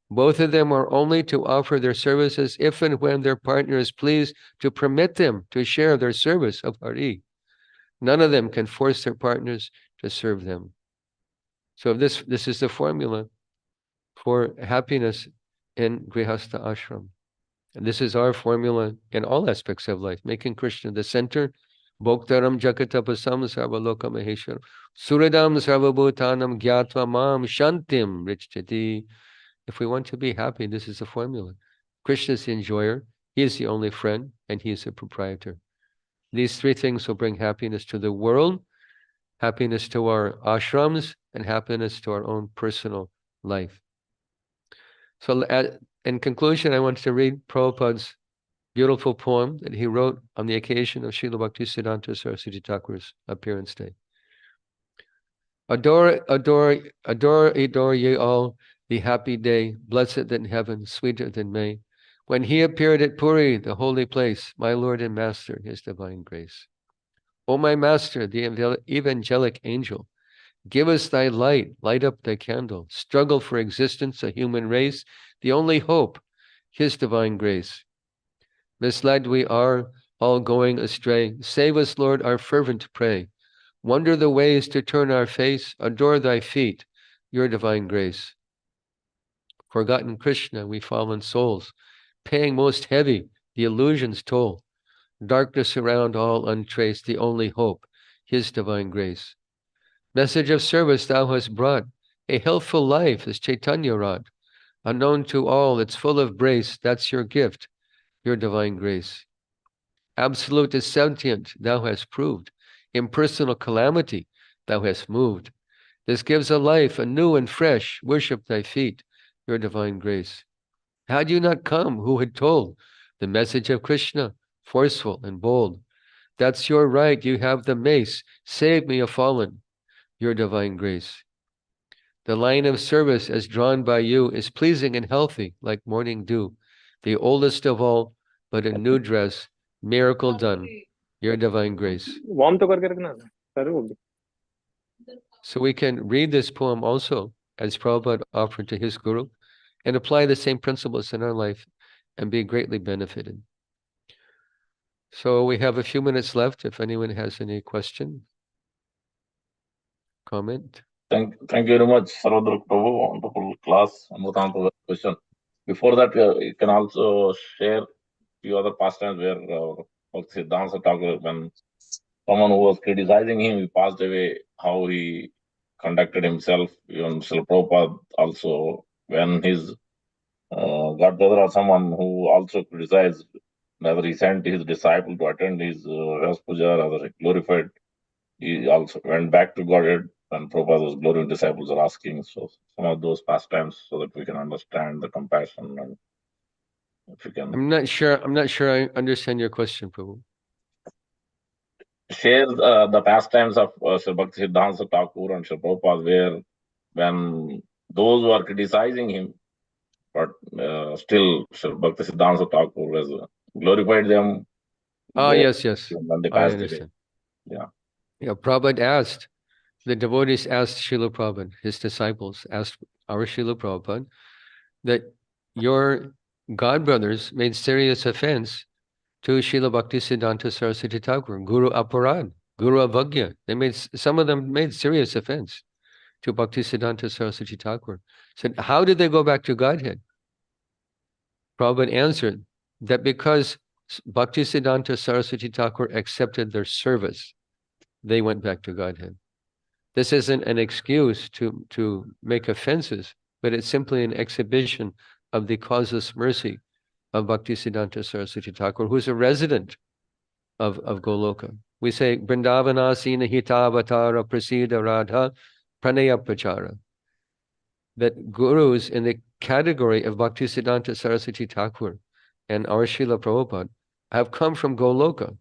Both of them are only to offer their services if and when their partner is pleased to permit them to share their service of Hari. None of them can force their partners to serve them. So this is the formula for happiness in Grihastha ashram. And this is our formula in all aspects of life, making Krishna the center. Bhoktaram jakatapasam sarvaloka maheshwar. Suradam sarvabhutanam gyatva mam shantim richati. If we want to be happy, this is the formula. Krishna is the enjoyer, he is the only friend, and he is the proprietor. These three things will bring happiness to the world, happiness to our ashrams, and happiness to our own personal life. So in conclusion, I want to read Prabhupada's beautiful poem that he wrote on the occasion of Srila Bhakti Siddanta Saraswati Thakur's appearance day. Adore ye all the happy day, blessed than heaven, sweeter than May, when he appeared at Puri, the holy place, my Lord and Master, his divine grace. O my Master, the evangelic angel, give us thy light, light up thy candle, struggle for existence, a human race, the only hope, his divine grace. Misled we are, all going astray, save us, Lord, our fervent pray. Wonder the ways to turn our face, adore thy feet, your divine grace. Forgotten Krishna, we fallen souls, paying most heavy the illusion's toll. Darkness around all untraced, the only hope, his divine grace. Message of service thou hast brought, a healthful life is Chaitanya rod. Unknown to all, it's full of grace, that's your gift, your divine grace. Absolute is sentient, thou hast proved. Impersonal calamity, thou hast moved. This gives a life anew and fresh, worship thy feet, your divine grace. Had you not come, who had told the message of Krishna, forceful and bold? That's your right, you have the mace, save me a fallen, your divine grace. The line of service as drawn by you is pleasing and healthy, like morning dew, the oldest of all, but a new dress, miracle done, your divine grace. So we can read this poem also as Prabhupada offered to his guru and apply the same principles in our life and be greatly benefited. So we have a few minutes left if anyone has any question, comment. Thank you very much, Sarvadrk Prabhu. Wonderful class. Amrutanto question. Before that, you can also share few other pastimes where Bhakti Siddhanta Thakur, when someone who was criticizing him, he passed away, how he conducted himself. Even Srila Prabhupada also, when his godbrother or someone who also criticized, whether he sent his disciple to attend his Ras Puja, rather he glorified, he also went back to Godhead when Prabhupada's glorious disciples are asking. So some of those pastimes so that we can understand the compassion and if you can. I'm not sure I understand your question, Prabhu. Share the pastimes of Sri Bhakti Siddhanta Thakur and Sri Prabhupada, where when those who are criticizing him, but still Bhakti Siddhanta Thakur has glorified them. Ah, yes, yes. When they I passed away. understand. Yeah. Yeah, Prabhupada asked, the devotees asked Srila Prabhupada, his disciples asked our Srila Prabhupada, that your godbrothers made serious offense to Srila Bhakti Siddhanta Saraswati Thakur, Guru Aparad, Guru Avagya. Some of them made serious offense to Bhakti Siddhanta Saraswati Thakur. Said, how did they go back to Godhead? Prabhupada answered that because Bhakti Siddhanta Saraswati Thakur accepted their service, they went back to Godhead. This isn't an excuse to make offenses, but it's simply an exhibition of the causeless mercy of Bhakti Siddhanta Saraswati Thakur, who's a resident of Goloka. We say, Vrindavanasina hitavatara prasida radha pranaya prachara. That gurus in the category of Bhakti Siddhanta Saraswati Thakur and our Srila Prabhupada have come from Goloka.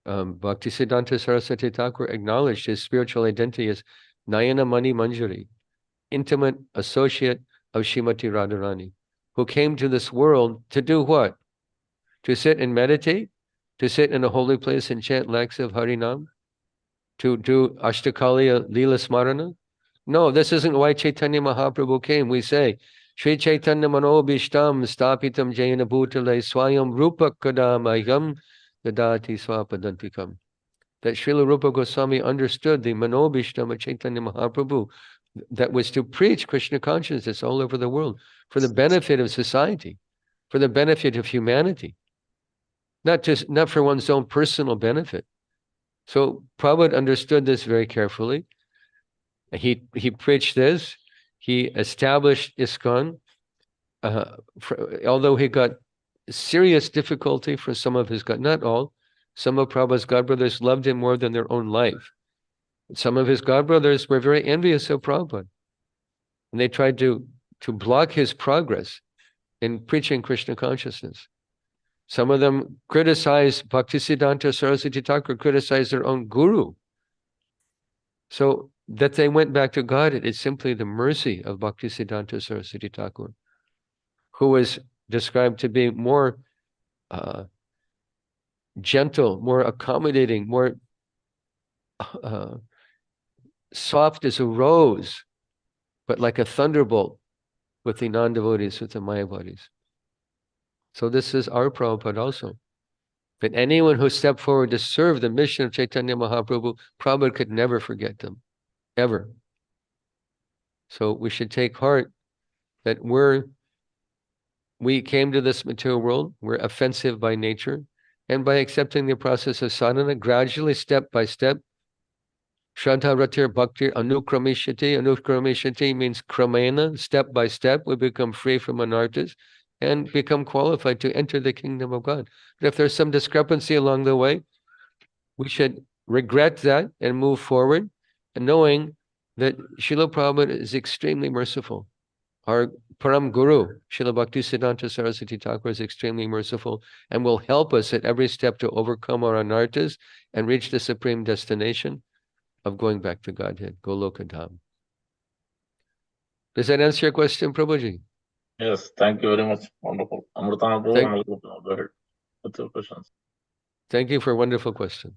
Bhakti Siddhanta Saraswati Thakur acknowledged his spiritual identity as Nayana Mani Manjari, intimate associate of Srimati Radharani, who came to this world to do what? To sit and meditate? To sit in a holy place and chant lakhs of Harinam? To do Ashtakaliya Leela Smarana? No, this isn't why Chaitanya Mahaprabhu came. We say, Sri Chaitanya Manobishtam Stapitam Jayana Bhutale Swayam Rupa Kadamayam Dadati Swapadantikam. That Srila Rupa Goswami understood the Manobishtam of Chaitanya Mahaprabhu that was to preach Krishna consciousness all over the world for the benefit of society, for the benefit of humanity, not for one's own personal benefit. So Prabhupada understood this very carefully. He preached this. He established ISKCON. Although he got serious difficulty for some of his not all, some of Prabhupada's godbrothers loved him more than their own life. Some of his godbrothers were very envious of Prabhupada. And they tried to block his progress in preaching Krishna consciousness. Some of them criticized Bhaktisiddhanta Saraswati Thakur, criticized their own guru. So that they went back to God, it is simply the mercy of Bhaktisiddhanta Saraswati Thakur, who was described to be more gentle, more accommodating, more soft as a rose, but like a thunderbolt with the non-devotees, with the Mayavadis. So this is our Prabhupada also. That anyone who stepped forward to serve the mission of Chaitanya Mahaprabhu, Prabhupada could never forget them, ever. So we should take heart that we came to this material world, we're offensive by nature, and by accepting the process of sadhana, gradually, step by step, Shraddha Ratir Bhaktir Anukramishati. Anukramishati means kramena, step by step, we become free from anarthas and become qualified to enter the kingdom of God. But if there's some discrepancy along the way, we should regret that and move forward, and knowing that Srila Prabhupada is extremely merciful. Our Param Guru, Srila Bhakti Siddhanta Saraswati Thakur, is extremely merciful and will help us at every step to overcome our anarthas and reach the supreme destination of going back to Godhead, Goloka Dham. Does that answer your question, Prabhuji? Yes, thank you very much. Wonderful. Amritana Prabhu, go ahead with your questions. Thank you for a wonderful question.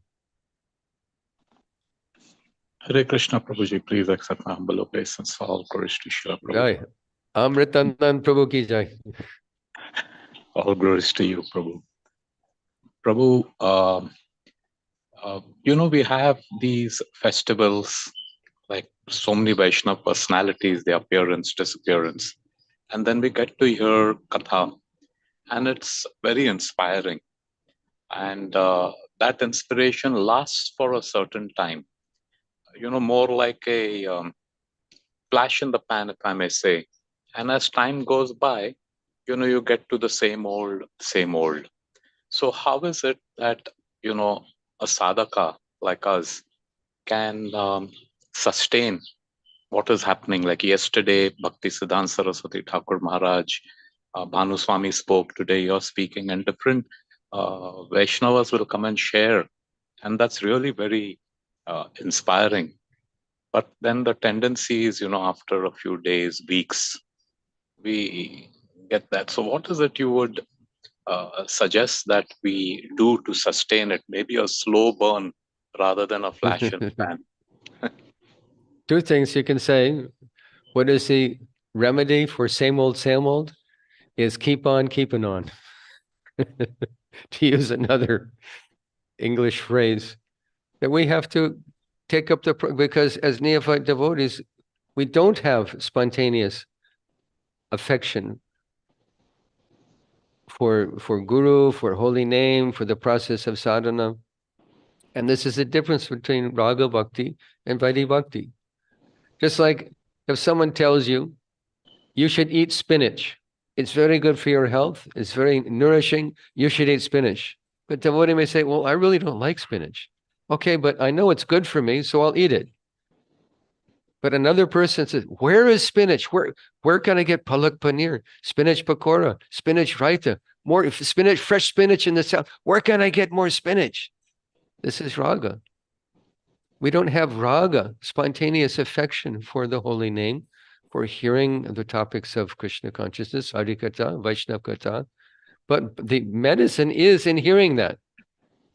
Hare Krishna, Prabhuji, please accept my humble obeisance. All glories to Srila Prabhu. Jai. Amritandan Prabhu ki jai. All glories to you, Prabhu. Prabhu, we have these festivals, like so many Vaishnava personalities, their appearance, disappearance. And then we get to hear Katha, and it's very inspiring. And that inspiration lasts for a certain time. More like a flash in the pan, if I may say. And as time goes by, you get to the same old, same old. So how is it that, a sadhaka like us can sustain what is happening? Like yesterday, Bhakti Siddhanta Saraswati Thakur Maharaj, Bhanu Swami spoke, today you're speaking, and different Vaishnavas will come and share. And that's really very inspiring. But then the tendency is, after a few days, weeks, we get that. So what is it you would suggest that we do to sustain it? Maybe a slow burn rather than a flash in the pan. Two things you can say. What is the remedy for same old? Is keep on keeping on. To use another English phrase, that we have to take up because as neophyte devotees, we don't have spontaneous affection for Guru, for holy name, for the process of sadhana. And this is the difference between Raga Bhakti and Vaidhi Bhakti. Just like if someone tells you, you should eat spinach. It's very good for your health. It's very nourishing. You should eat spinach. But devotee may say, well, I really don't like spinach. Okay, but I know it's good for me, so I'll eat it. But another person says, where is spinach? Where can I get palak paneer, spinach pakora, spinach raita, more spinach, fresh spinach in the south? Where can I get more spinach? This is raga. We don't have raga, spontaneous affection for the holy name, for hearing the topics of Krishna consciousness, Harikatha, Vaishnava Katha. But the medicine is in hearing that.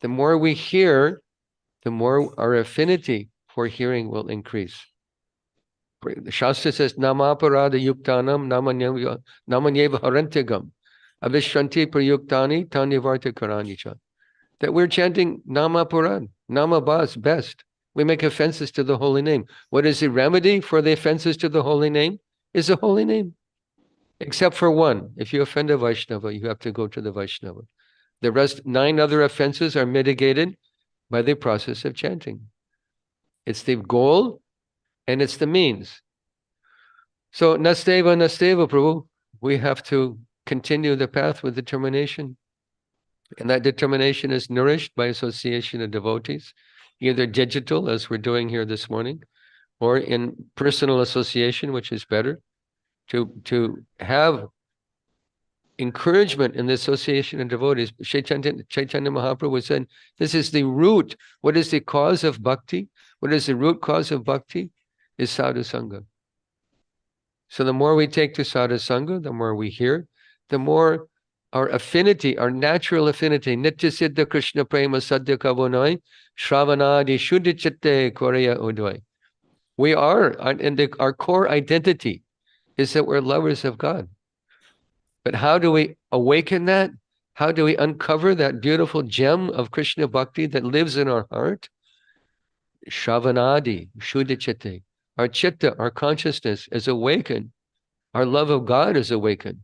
The more we hear, the more our affinity for hearing will increase. The Shastra says, Namaparada yuktanam namanyeva harantigam avishranti prayuktani tanyavarta karanicha. That we're chanting Namaparad, Nama best. We make offenses to the holy name. What is the remedy for the offenses to the holy name? Is the holy name. Except for one. If you offend a Vaishnava, you have to go to the Vaishnava. The rest, 9 other offenses are mitigated by the process of chanting. It's the goal and it's the means. So, Nasteva, Prabhu, we have to continue the path with determination. And that determination is nourished by association of devotees, either digital, as we're doing here this morning, or in personal association, which is better, to have encouragement in the association of devotees. Chaitanya Mahaprabhu said, this is the root. What is the cause of bhakti? What is the root cause of bhakti? Is sadhu sangha. So the more we take to sadhu sangha, the more we hear, the more our affinity, our natural affinity, nitya siddha Krishna prema sadhya kavonai, shravanadi shuddhi chitte koreya udvai. We are, and our core identity is that we're lovers of God. But how do we awaken that? How do we uncover that beautiful gem of Krishna bhakti that lives in our heart? Shravanadi, shuddhi chitte. Our chitta, our consciousness is awakened. Our love of God is awakened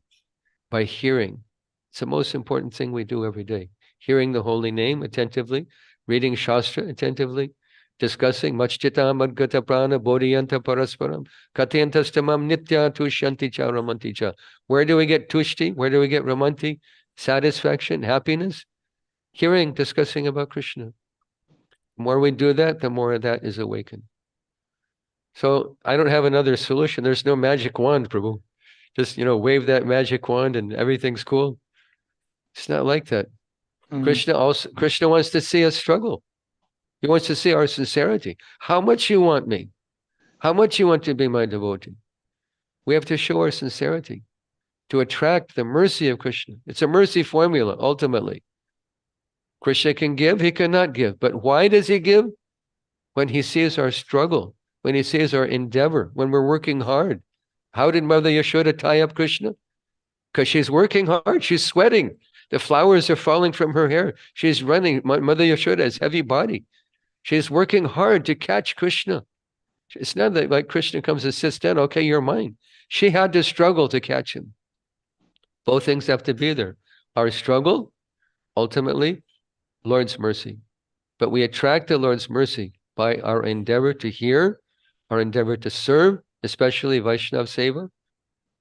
by hearing. It's the most important thing we do every day. Hearing the holy name attentively, reading Shastra attentively, discussing Machchita Madgata Prana Bodhiyanta Parasparam Katyantastamam Nitya Tushyanti Cha Ramanti Cha. Where do we get tushti? Where do we get ramanti? Satisfaction, happiness? Hearing, discussing about Krishna. The more we do that, the more that is awakened. So I don't have another solution. There's no magic wand, Prabhu. Just, wave that magic wand and everything's cool. It's not like that. Krishna wants to see us struggle. He wants to see our sincerity. How much you want me? How much you want to be my devotee? We have to show our sincerity to attract the mercy of Krishna. It's a mercy formula, ultimately. Krishna can give, he cannot give. But why does he give? When he sees our struggle, when he sees our endeavor, when we're working hard. How did Mother Yashoda tie up Krishna? Because she's working hard, she's sweating. The flowers are falling from her hair. She's running. Mother Yashoda has heavy body. She's working hard to catch Krishna. It's not that like Krishna comes and sits down, okay, you're mine. She had to struggle to catch him. Both things have to be there. Our struggle, ultimately, Lord's mercy. But we attract the Lord's mercy by our endeavor to hear, our endeavor to serve, especially Vaishnav Seva,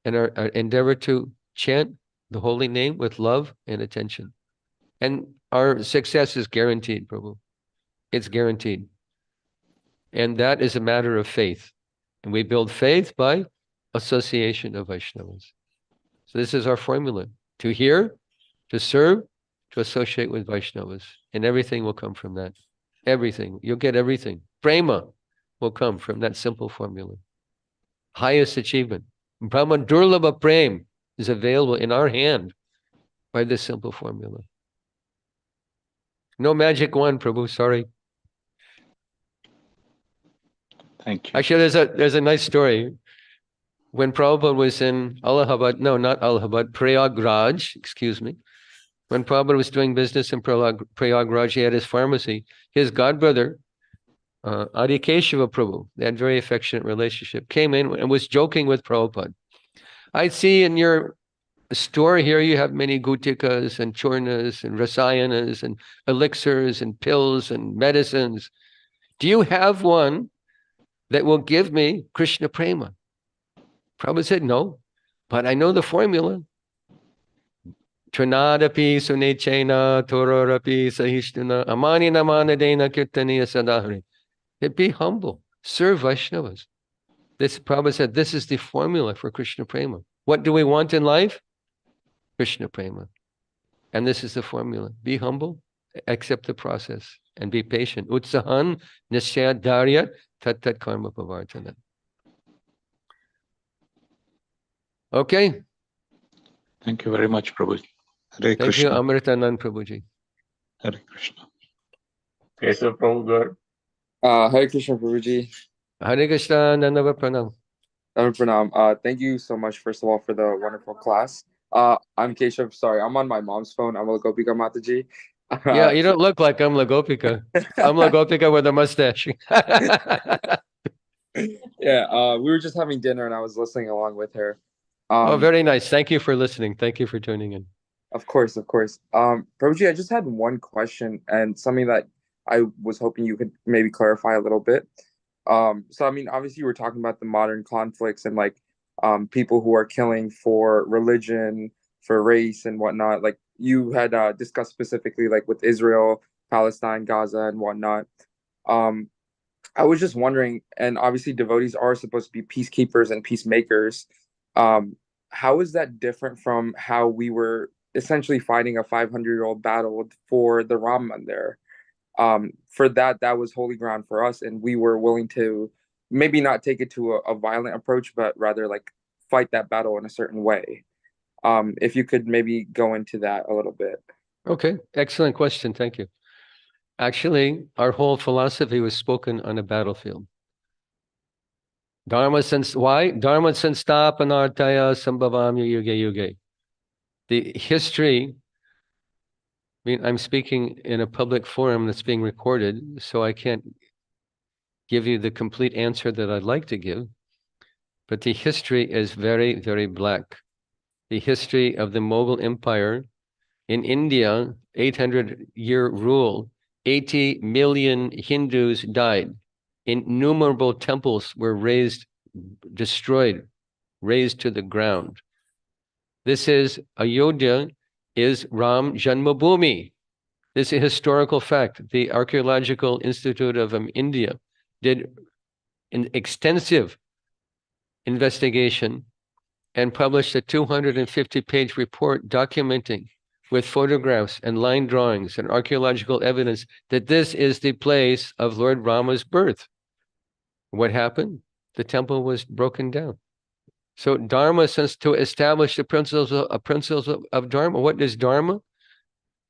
and our endeavor to chant the holy name with love and attention. And our success is guaranteed, Prabhu. It's guaranteed. And that is a matter of faith. And we build faith by association of Vaishnavas. So this is our formula. To hear, to serve, to associate with Vaishnavas. And everything will come from that. Everything. You'll get everything. Prema. will come from that simple formula. Highest achievement. Brahma Durlabha Prem is available in our hand by this simple formula. No magic wand, Prabhu, sorry. Thank you. Actually, there's a nice story. When Prabhupada was in Allahabad, no, not Allahabad, Prayagraj, excuse me. When Prabhupada was doing business in Prayagraj, he had his pharmacy. His godbrother, Adi Keshava Prabhu, they had a very affectionate relationship, came in and was joking with Prabhupada. I see in your store here you have many gutikas and churnas and rasayanas and elixirs and pills and medicines. Do you have one that will give me Krishna Prema? Prabhupada said, no, but I know the formula. Trinadapi sunechena tororapi sahishtuna amani namanadena kirtaniya sadahari. Be humble. Serve Vaishnavas. This Prabhupada said, this is the formula for Krishna Prema. What do we want in life? Krishna Prema. And this is the formula. Be humble, accept the process, and be patient. Utsahan nisyad daryat tat tat karma pavartana. Okay. Thank you very much, Prabhuji. Hare Thank Krishna. you, Amritanand Prabhuji. Hare Krishna. Keshav Prabhu, go ahead. Hare Krishna Prabhuji. Hare Krishna, Nandava Pranam. Pranam. Thank you so much, first of all, for the wonderful class. I'm Keshav. Sorry, I'm on my mom's phone. I'm Lagopika Mataji. Yeah, you don't look like I'm Lagopika. I'm Lagopika with a mustache. Yeah, we were just having dinner and I was listening along with her. Oh, very nice. Thank you for listening. Thank you for tuning in. Of course, of course. Prabhuji, I just had one question and something that I was hoping you could maybe clarify a little bit. So I mean, obviously you were talking about the modern conflicts and like people who are killing for religion, for race and whatnot. Like you had discussed specifically like with Israel, Palestine, Gaza and whatnot. I was just wondering, and obviously devotees are supposed to be peacekeepers and peacemakers. How is that different from how we were essentially fighting a 500-year-old battle for the Ram Mandir? For that was holy ground for us, and we were willing to maybe not take it to a violent approach, but rather like fight that battle in a certain way. If you could maybe go into that a little bit. Okay, excellent question. Thank you. Actually, our whole philosophy was spoken on a battlefield. Dharma why? Dharma sanstapanartaya sambhavamya yuge yuge. The history, I mean, I'm speaking in a public forum that's being recorded, so I can't give you the complete answer that I'd like to give. But the history is very, very black. The history of the Mughal Empire in India, 800-year rule, 80 million Hindus died. Innumerable temples were destroyed, razed to the ground. This is, Ayodhya is Ram Janmabhoomi. This is a historical fact. The Archaeological Institute of India did an extensive investigation and published a 250-page report documenting with photographs and line drawings and archaeological evidence that this is the place of Lord Rama's birth. What happened? The temple was broken down. So Dharma, since to establish the principles of Dharma, what is Dharma?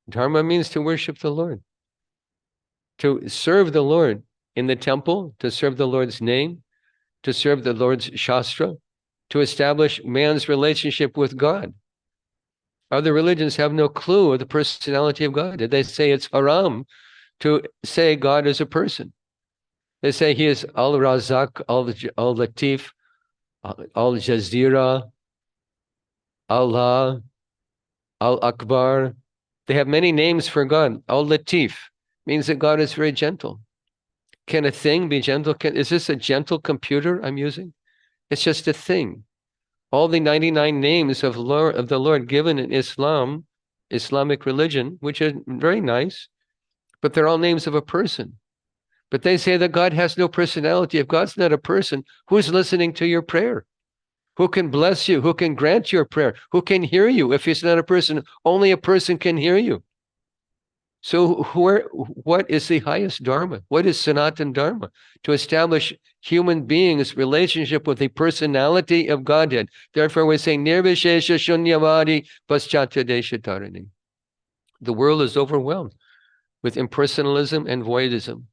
Dharma means to worship the Lord, to serve the Lord in the temple, to serve the Lord's name, to serve the Lord's Shastra, to establish man's relationship with God. Other religions have no clue of the personality of God. They say it's haram to say God is a person. They say he is Al-Razak, Al-Latif, Al-Jazira, Allah, Al-Akbar. They have many names for God. Al-Latif means that God is very gentle. Can a thing be gentle? Is this a gentle computer I'm using? It's just a thing. All the 99 names of the Lord given in Islam, Islamic religion, which is very nice, but they're all names of a person. But they say that God has no personality. If God's not a person, who's listening to your prayer? Who can bless you? Who can grant your prayer? Who can hear you? If he's not a person, only a person can hear you. So what is the highest dharma? What is Sanatana Dharma? To establish human beings' relationship with the personality of Godhead. Therefore, we say Nirvishesha Shunyavadi Paschatadesha Tarini. The world is overwhelmed with impersonalism and voidism.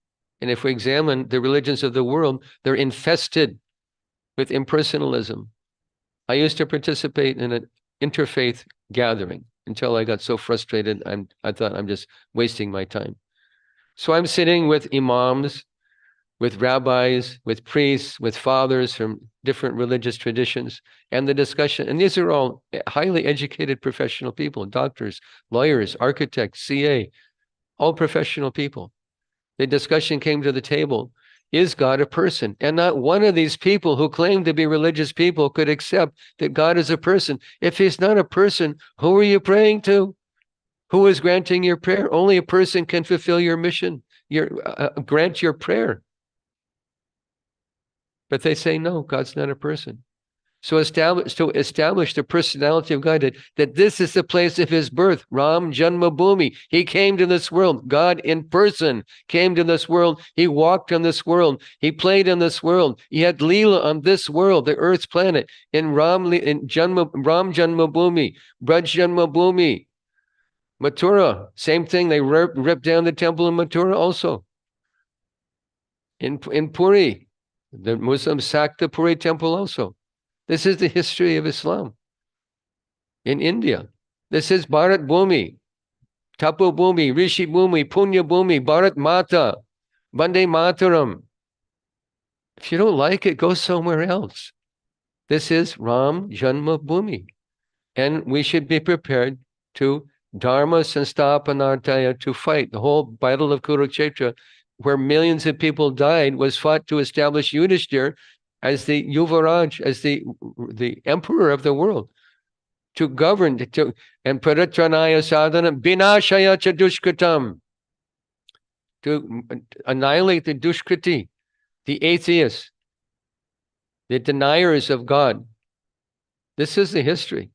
And if we examine the religions of the world, they're infested with impersonalism. I used to participate in an interfaith gathering until I got so frustrated, I thought I'm just wasting my time. So I'm sitting with imams, with rabbis, with priests, with fathers from different religious traditions, and the discussion, and these are all highly educated professional people, doctors, lawyers, architects, CA, all professional people. The discussion came to the table, is God a person? And not one of these people who claim to be religious people could accept that God is a person. If he's not a person, who are you praying to? Who is granting your prayer? Only a person can fulfill your mission, grant your prayer. But they say, no, God's not a person. So to establish the personality of God, that this is the place of his birth, Ram Janmabhoomi. He came to this world. God in person came to this world. He walked on this world. He played in this world. He had Leela on this world, the earth's planet, in Ram Janmabhoomi, Braj Janmabhoomi, Mathura. Same thing. They ripped down the temple in Mathura also. In Puri, the Muslims sacked the Puri temple also. This is the history of Islam. In India, this is Bharat Bhumi, Tapo Bhumi, Rishi Bhumi, Punya Bhumi, Bharat Mata, Vande Mataram. If you don't like it, go somewhere else. This is Ram Janma Bhumi. And we should be prepared to Dharma Sanstapanartaya, to fight. The whole battle of Kurukshetra, where millions of people died, was fought to establish Yudhishthira as the Yuvaraj, as the emperor of the world, to govern, and Paritranaya Sadhana, Binashaya cha Dushkritam, to annihilate the Dushkriti, the atheists, the deniers of God. This is the history.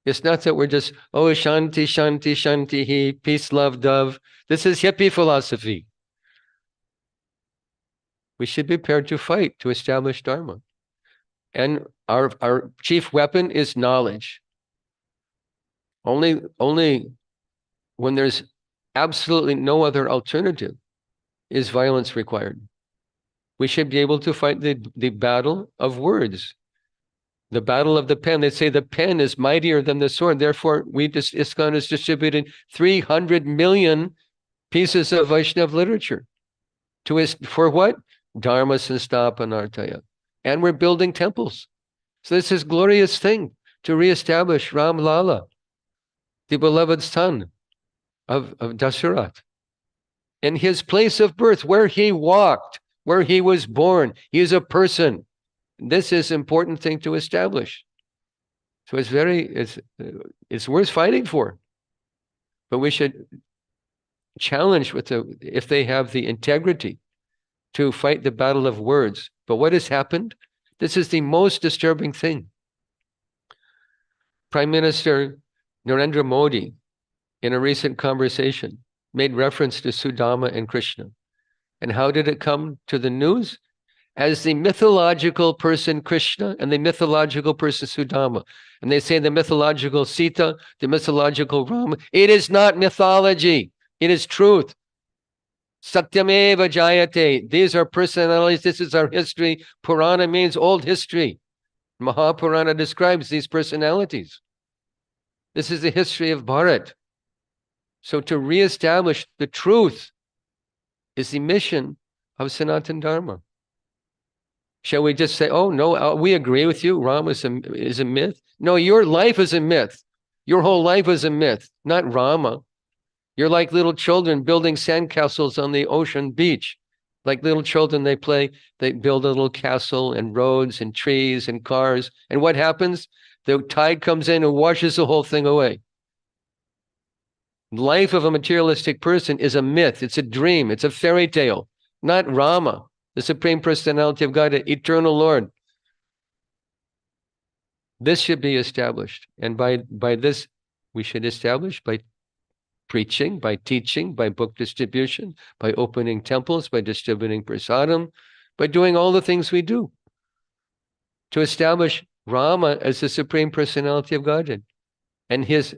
It's not that we're just, oh, Shanti, Shanti, Shanti, he, peace, love, dove. This is hippie philosophy. We should be prepared to fight to establish Dharma. And our chief weapon is knowledge. Only when there's absolutely no other alternative is violence required. We should be able to fight the battle of words, the battle of the pen. They say the pen is mightier than the sword. Therefore, ISKCON has distributed 300 million pieces of Vaishnava literature. For what? Dharma Sanstapanartaya. And we're building temples. So this is a glorious thing to reestablish Ram Lala, the beloved son of Dasarath, in his place of birth, where he walked, where he was born. He is a person. This is an important thing to establish. So it's worth fighting for. But we should challenge if they have the integrity to fight the battle of words. But what has happened? This is the most disturbing thing. Prime Minister Narendra Modi, in a recent conversation, made reference to Sudama and Krishna. And how did it come to the news? As the mythological person Krishna and the mythological person Sudama. And they say the mythological Sita, the mythological Rama. It is not mythology. It is truth. Satyameva Jayate. These are personalities. This is our history. Purana means old history. Mahapurana describes these personalities. This is the history of Bharat. So to reestablish the truth is the mission of Sanatana Dharma. Shall we just say, oh, no, we agree with you. Rama is a myth. No, your life is a myth. Your whole life is a myth, not Rama. You're like little children building sandcastles on the ocean beach. Like little children, they build a little castle and roads and trees and cars. And what happens? The tide comes in and washes the whole thing away. Life of a materialistic person is a myth. It's a dream. It's a fairy tale, not Rama, the Supreme Personality of God, the Eternal Lord. This should be established. And by this, we should establish by preaching, by teaching, by book distribution, by opening temples, by distributing prasadam, by doing all the things we do to establish Rama as the Supreme Personality of Godhead and his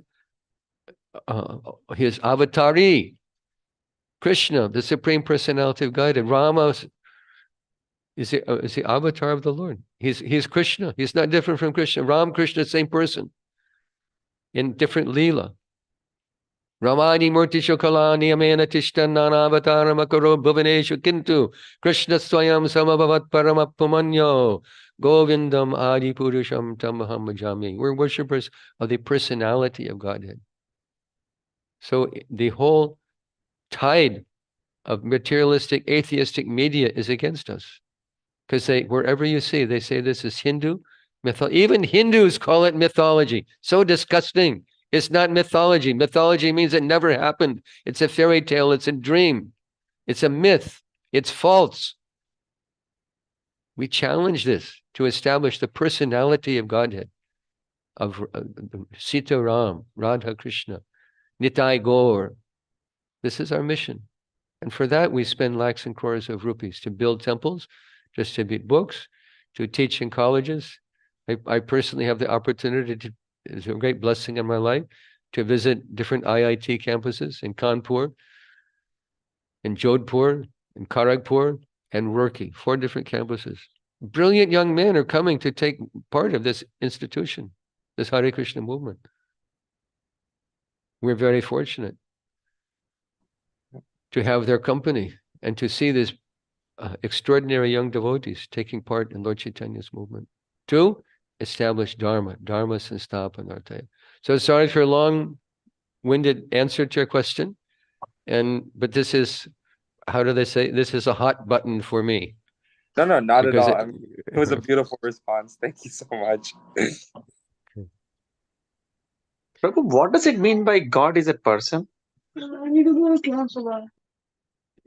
avatari, Krishna, the Supreme Personality of Godhead. Rama is the avatar of the Lord. He's Krishna. He's not different from Krishna. Ram, Krishna, same person in different leela. Ramani Murti Shokalani Amena Tishtan Nanavataram Akaro Bhuvaneshu Kintu Krishna Swayam Samabhavat Paramapumanyo Govindam Adi Purusham Tamaham Bhajami. We're worshippers of the personality of Godhead. So the whole tide of materialistic, atheistic media is against us. Because wherever you see, they say this is Hindu mythology. Even Hindus call it mythology. So disgusting. It's not mythology. Mythology means it never happened. It's a fairy tale. It's a dream. It's a myth. It's false. We challenge this to establish the personality of Godhead, of Sita Ram, Radha Krishna, Nitai Gaur. This is our mission. And for that, we spend lakhs and crores of rupees to build temples, distribute books, to teach in colleges. I personally have the opportunity to, it's a great blessing in my life, to visit different IIT campuses in Kanpur, in Jodhpur, in Kharagpur, and Roorkee, 4 different campuses. Brilliant young men are coming to take part of this institution, this Hare Krishna movement. We're very fortunate to have their company and to see these extraordinary young devotees taking part in Lord Chaitanya's movement. 2, establish Dharma, Dharma Sansthapanartaya. So sorry for a long-winded answer to your question, but this is, how do they say, this is a hot button for me. No, not Because at all. It was a beautiful response. Thank you so much. Prabhu, what does it mean by God is a person?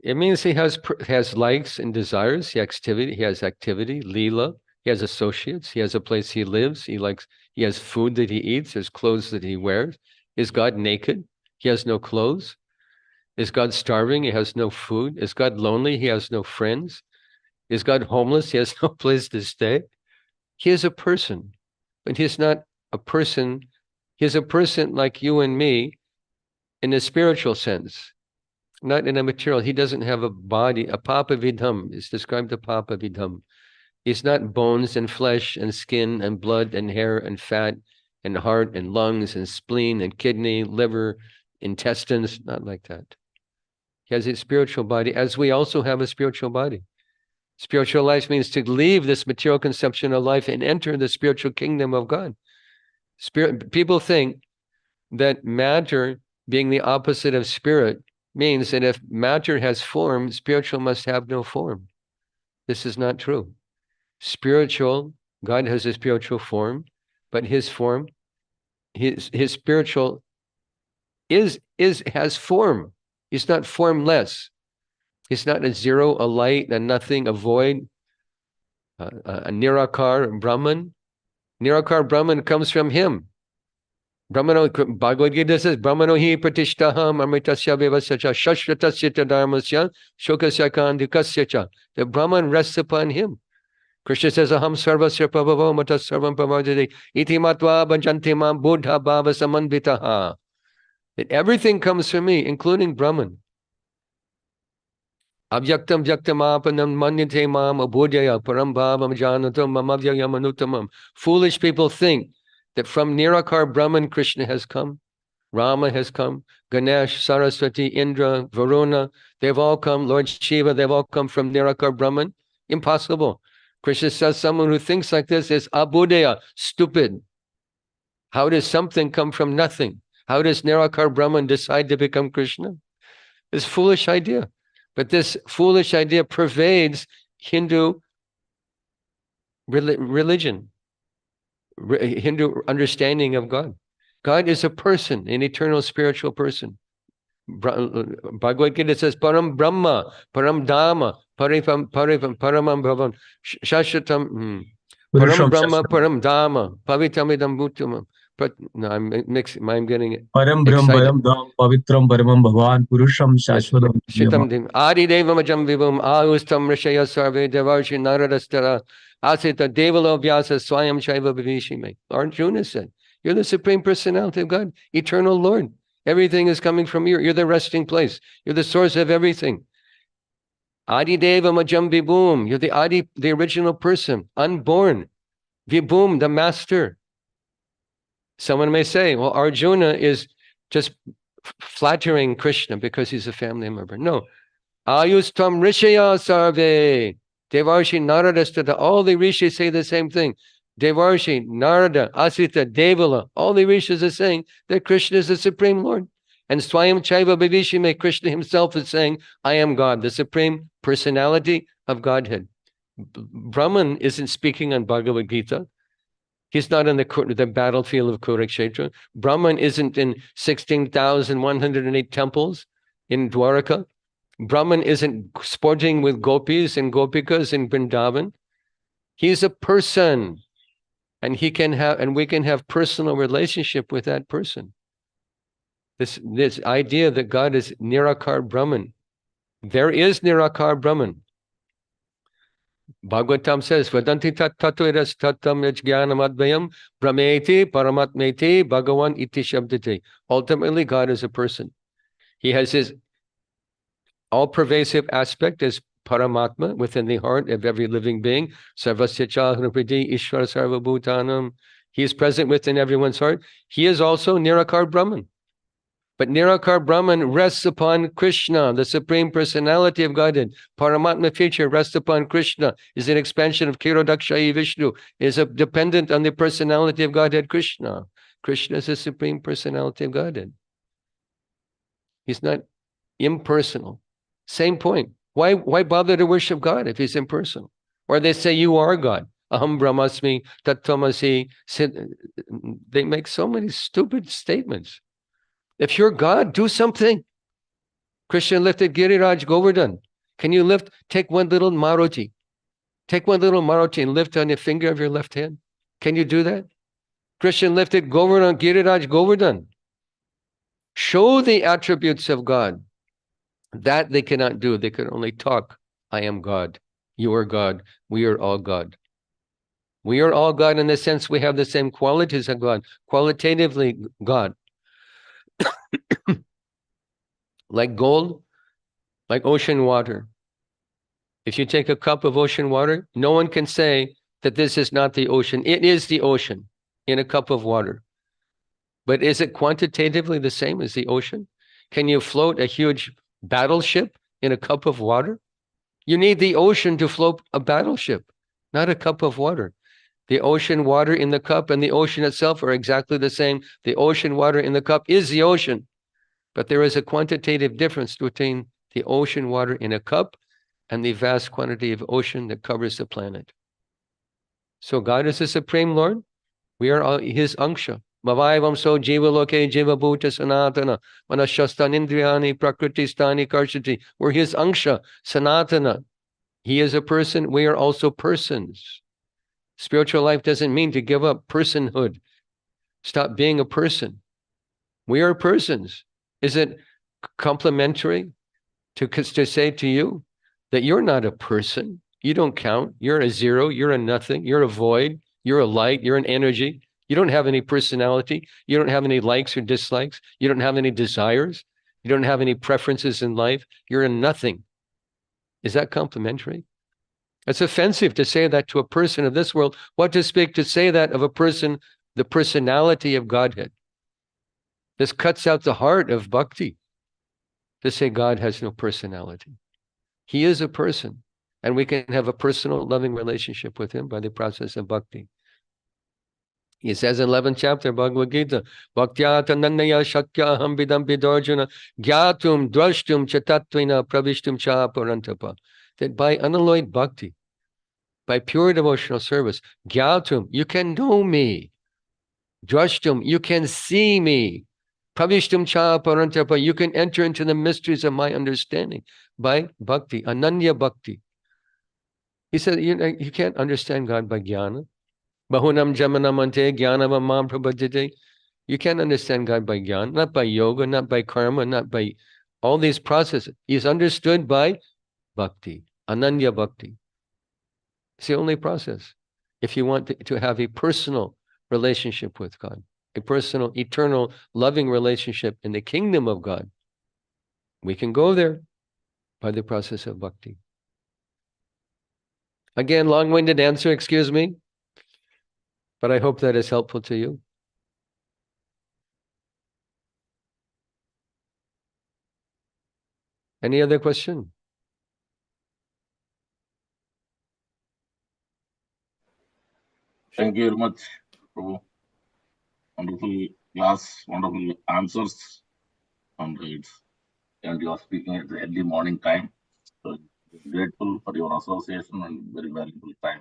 It means he has likes and desires. He has activity, leela. He has associates. He has a place he lives. He has food that he eats. There's clothes that he wears. Is God naked? He has no clothes. Is God starving? He has no food. Is God lonely? He has no friends. Is God homeless? He has no place to stay. He is a person, but he's not a person. He's a person like you and me in a spiritual sense, not in a material. He doesn't have a body. A papa vidham is described a papa vidham. He's not bones and flesh and skin and blood and hair and fat and heart and lungs and spleen and kidney, liver, intestines, not like that. He has a spiritual body, as we also have a spiritual body. Spiritual life means to leave this material conception of life and enter the spiritual kingdom of God. People think that matter being the opposite of spirit means that if matter has form, spiritual must have no form. This is not true. Spiritual, God has a spiritual form, but his form, his spiritual has form. He's not formless. He's not a zero, a light, a nothing, a void, a Nirakar Brahman. Nirakar Brahman comes from him. Brahmano, Bhagavad Gita says, Brahmano hi pratishtaham amritasya vivasya shashratasya dharmasya shokasya kandikasya cha. The Brahman rests upon him. Krishna says, Aham sarvasya prabhavo matas sarvam pramajade iti matva bhajanti mam buddha bhava samanvitaha. That everything comes from me, including Brahman. Abhyaktam vyaktamāpanam manyate mam abhudaya param bhavam janatam mamavyayam anutamam. Foolish people think that from Nirakar Brahman Krishna has come, Rama has come, Ganesh, Saraswati, Indra, Varuna, they've all come, Lord Shiva, they've all come from Nirakar Brahman. Impossible. Krishna says someone who thinks like this is abhudaya, stupid. How does something come from nothing? How does Nirakar Brahman decide to become Krishna? It's a foolish idea. But this foolish idea pervades Hindu religion, Hindu understanding of God. God is a person, an eternal spiritual person. Bhagavad Gita says, Param Brahma, Param Dhamma, Paramam Bhavan, Shashvatam, Param Brahma, Param Dhamma, Pavitamidam Bhuttamam, But no, I'm mixing. I'm getting it. Param Brahm Excited. Param Dham Pavitram Paramam Bhavan Purusham Yes. Shashvatam Yama. Shitam Adi Devamajam Vibhum Ayustam Rishaya Sarve Devarshi Naradastara Asita Devalo Vyasa Swayam Shaiva Vivishime. Arjuna said, you're the Supreme Personality of God, eternal Lord. Everything is coming from you. You're the resting place. You're the source of everything. Adi Deva Majam Vibhum. You're the Adi, the original person, unborn. Vibhum, the master. Someone may say, well, Arjuna is just flattering Krishna because he's a family member. No. Ayustam Rishaya Sarve. Devarshi Naradastada. All the rishis say the same thing. Devarshi, Narada, Asita, Devala. All the rishis are saying that Krishna is the Supreme Lord. And Swayam Chaiva Bhavishime, Krishna himself is saying, I am God, the Supreme Personality of Godhead. Brahman isn't speaking on Bhagavad Gita. He's not in the battlefield of Kurukshetra. Brahman isn't in 16,108 temples in Dwaraka. Brahman isn't sporting with gopis and gopikas in Vrindavan. He's a person, and he can have, and we can have personal relationship with that person. This idea that God is Nirakar Brahman. There is Nirakar Brahman. Bhagavatam says, Vadanti tat tatuiras tatam yajnanam advayam brahmeti paramatmeti bhagavan iti shabdati. Ultimately, God is a person. He has his all-pervasive aspect as Paramatma within the heart of every living being. Sarvasya chahrapidi ishvara sarvabhutanam. He is present within everyone's heart. He is also Nirakar Brahman. But Nirakar Brahman rests upon Krishna, the Supreme Personality of Godhead. Paramatma feature rests upon Krishna, is an expansion of Kirodakshayi Vishnu, is dependent on the personality of Godhead Krishna. Krishna is the Supreme Personality of Godhead. He's not impersonal. Same point. Why bother to worship God if he's impersonal? Or they say, you are God. Aham Brahmasmi, Tattvamasi. They make so many stupid statements. If you're God, do something. Krishna lifted Giriraj Govardhan. Can you take one little Maruti. Take one little Maruti and lift on the finger of your left hand. Can you do that? Krishna lifted Govardhan, Giriraj Govardhan. Show the attributes of God. That they cannot do. They can only talk. I am God. You are God. We are all God. We are all God in the sense we have the same qualities of God. Qualitatively God. Like gold, like ocean water. If you take a cup of ocean water, no one can say that this is not the ocean. It is the ocean in a cup of water. But is it quantitatively the same as the ocean? Can you float a huge battleship in a cup of water? You need the ocean to float a battleship, not a cup of water. The ocean water in the cup and the ocean itself are exactly the same. The ocean water in the cup is the ocean. But there is a quantitative difference between the ocean water in a cup and the vast quantity of ocean that covers the planet. So God is the Supreme Lord. We are all his Angsha. Mavaivam so jiva loke jiva bhuta sanatana manashastan indriyani prakriti-stani karshati. We're his Angsha, Sanatana. He is a person. We are also persons. Spiritual life doesn't mean to give up personhood. Stop being a person. We are persons. Is it complimentary to say to you that you're not a person? You don't count. You're a zero. You're a nothing. You're a void. You're a light. You're an energy. You don't have any personality. You don't have any likes or dislikes. You don't have any desires. You don't have any preferences in life. You're a nothing. Is that complimentary? It's offensive to say that to a person of this world. What to speak to say that of a person, the personality of Godhead? This cuts out the heart of bhakti, to say God has no personality. He is a person, and we can have a personal, loving relationship with him by the process of bhakti. He says in 11th chapter, Bhagavad Gita, Bhaktyata nannaya shakya aham vidam vidorjuna gyatum drashtum chatatvina pravishtum cha parantapa. That by unalloyed bhakti, by pure devotional service, gyatum, you can know me. Drashtum, you can see me. Pravishtum cha parantapa, you can enter into the mysteries of my understanding by bhakti, ananya bhakti. He said, you can't understand God by jnana. Bahunam jamanamante jnanamam prabhajate. You can't understand God by jnana, not by yoga, not by karma, not by all these processes. He's understood by bhakti, ananya bhakti. It's the only process. If you want to have a personal relationship with God, a personal, eternal, loving relationship in the kingdom of God, we can go there by the process of bhakti. Again, long-winded answer, excuse me, but I hope that is helpful to you. Any other question? Thank you very much, Prabhu. Wonderful class, wonderful answers. And you are speaking at the early morning time. So grateful for your association and very valuable time.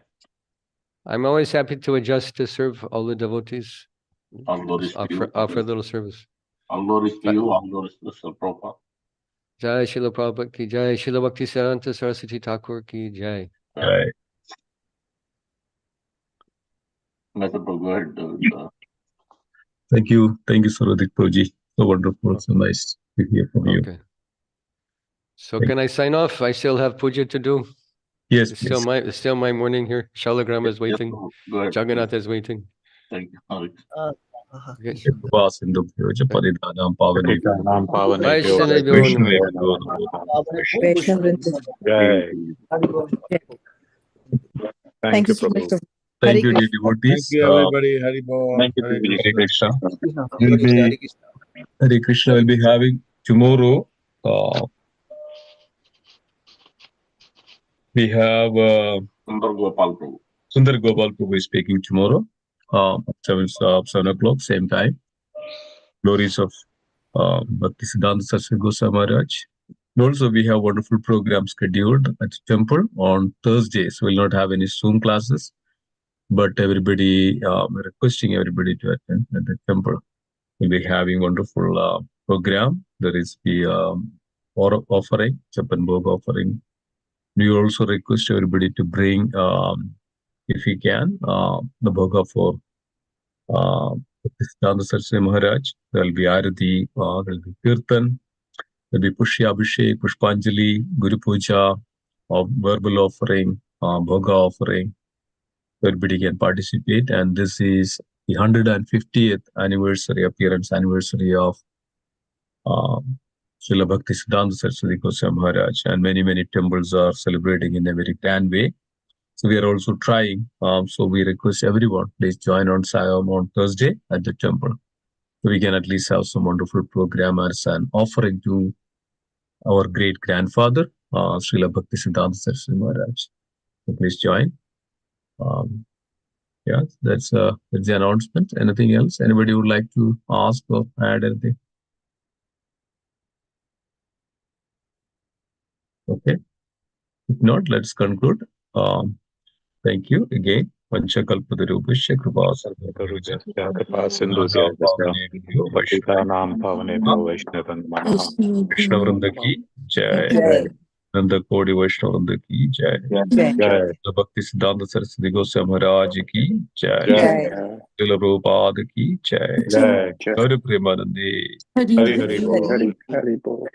I'm always happy to adjust to serve all the devotees. All glories to you. Offer a little service. All glories to you. All glories to Srila Prabhupada. Jai Srila Prabhupada ki jai, Srila Bhakti Siddanta Saraswati Thakur ki jai. Jai. Mr. Prabhu, go ahead. Thank you, Sarvadrk Prabhuji. So wonderful, so nice to hear from you. Okay. So can I sign off? I still have puja to do. Yes, It's still my morning here. Shalagram is waiting. Yes, go ahead. Jagannath is waiting. Thank you. All right. Okay. Vaishnavabhyo Jai. Thank you, so much. Prabhu. Thank you, Hare dear devotees. Thank you, everybody. Hari Bol. Thank you, Hare Prabhuji. Hare Krishna. Hare Krishna. Hare Krishna will be having tomorrow. We have Sundar Gopal Prabhu. Sundar Gopal Prabhu is speaking tomorrow. 7 o'clock, same time. Glories of Bhakti Siddanta Saraswati Goswami Maharaj. And also, we have wonderful program scheduled at the temple on Thursdays. We'll not have any Zoom classes, but everybody, requesting everybody to attend at the temple. We'll be having wonderful program. There is the offering, Japan Bhog offering. We also request everybody to bring, if you can, the bhoga for Siddhanta Saraswati Maharaj. There will be Arati, there will be Kirtan, there will be Pushya Abhishek, Pushpanjali, Guru Puja, verbal offering, bhoga offering. Everybody can participate, and this is the 150th anniversary, appearance anniversary of Srila Bhakti Siddhanta Saraswati Goswami Maharaj, and many temples are celebrating in a very grand way. So we are also trying. So we request everyone, please join on Thursday at the temple. So we can at least have some wonderful programmers and offering to our great grandfather, Srila Bhakti Siddhanta Saraswati Maharaj. So please join. Yeah, that's the announcement. Anything else? Anybody would like to ask or add anything? Okay. If not, let's conclude. Thank you again. Panchakalpatarubhashya kripa Vaishnavrinda ki jai. Nanda Kodi Vaishnavrinda ki jai. Bhakti Siddhanta Saraswati Goswami Maharaj ki jai. Srila Prabhupada ki jai. Hari Premanande. Hari Bol. Hari Bol.